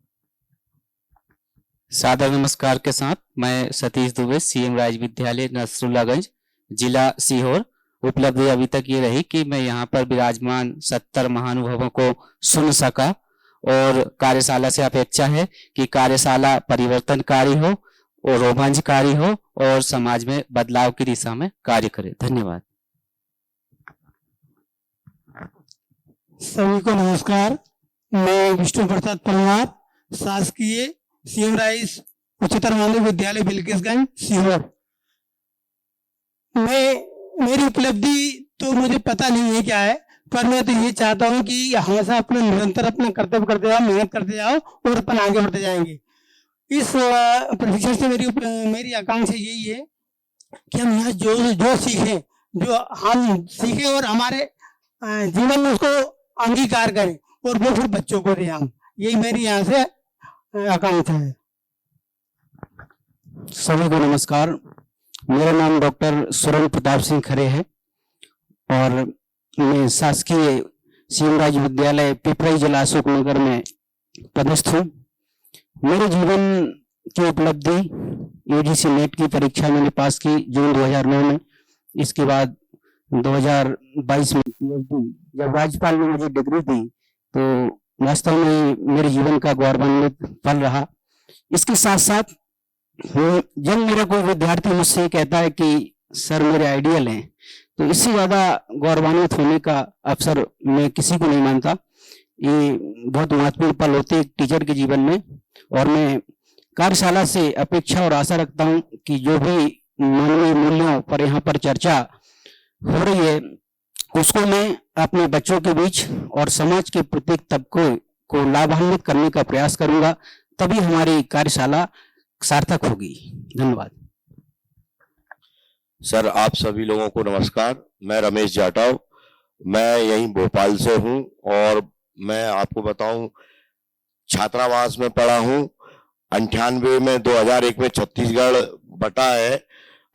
सादर नमस्कार के साथ मैं सतीश दुबे, CM राइज विद्यालय नसरुल्लागंज, जिला सीहोर। उपलब्धि अभी तक ये रही कि मैं यहाँ पर विराजमान 70 महानुभावों को सुन सका, और कार्यशाला से अपेक्षा है कि कार्यशाला परिवर्तनकारी हो और रोमांचकारी हो और समाज में बदलाव की दिशा में कार्य करे। धन्यवाद। सभी को नमस्कार। मैं विष्णु प्रसाद परमार, शासकीय CM राइज उच्चतर माध्यमिक विद्यालय बिल्किसगंज सीहोर। मेरी उपलब्धि तो मुझे पता नहीं है क्या है, पर मैं तो ये चाहता हूँ कि हमेशा अपना निरंतर अपना कर्तव्य करते जाओ, मेहनत करते जाओ और अपन आगे बढ़ते जाएंगे। इस प्रशिक्षण से मेरी आकांक्षा यही है कि हम यहाँ जो सीखें, जो हम सीखें और हमारे जीवन में उसको अंगीकार करें और वो फिर बच्चों को दें हम। यही मेरी यहाँ से आकांक्षा है। सभी को नमस्कार। मेरा नाम डॉक्टर सुरेंद्र प्रताप सिंह खरे है और मैं शासकीय CM राइज विद्यालय पिपराई जिला अशोकनगर में पदस्थ हूँ। मेरे जीवन की उपलब्धि UGC नेट की परीक्षा मैंने पास की जून 2009 में। इसके बाद 2022 में PhD, जब राज्यपाल ने मुझे डिग्री दी तो वास्तव में मेरे जीवन का गौरवान्वित पल रहा। इसके साथ साथ जब मेरा कोई विद्यार्थी मुझसे कहता है कि सर मेरे आइडियल हैं, तो इससे ज्यादा गौरवान्वित होने का अवसर मैं किसी को नहीं मानता। ये बहुत महत्वपूर्ण पल होते हैं एक टीचर के जीवन में। और मैं कार्यशाला से अपेक्षा और आशा रखता हूं कि जो भी मानवीय मूल्यों पर यहाँ पर चर्चा हो रही है, उसको मैं अपने बच्चों के बीच और समाज के प्रत्येक तबकों को लाभान्वित करने का प्रयास करूंगा, तभी हमारी कार्यशाला सार्थक होगी। धन्यवाद। सर, आप सभी लोगों को नमस्कार। मैं रमेश जाटव, मैं यहीं भोपाल से हूं और मैं आपको बताऊं, छात्रावास में पढ़ा हूं 98 में 2001 में छत्तीसगढ़ बटा है।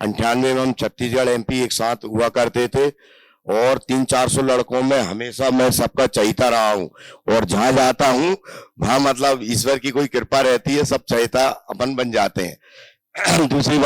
98 में हम छत्तीसगढ़ MP एक साथ हुआ करते थे और 300-400 लड़कों में हमेशा मैं सबका चहेता रहा हूँ और जहां जाता हूँ वहां मतलब ईश्वर की कोई कृपा रहती है, सब चहेता अपन बन जाते हैं। दूसरी बात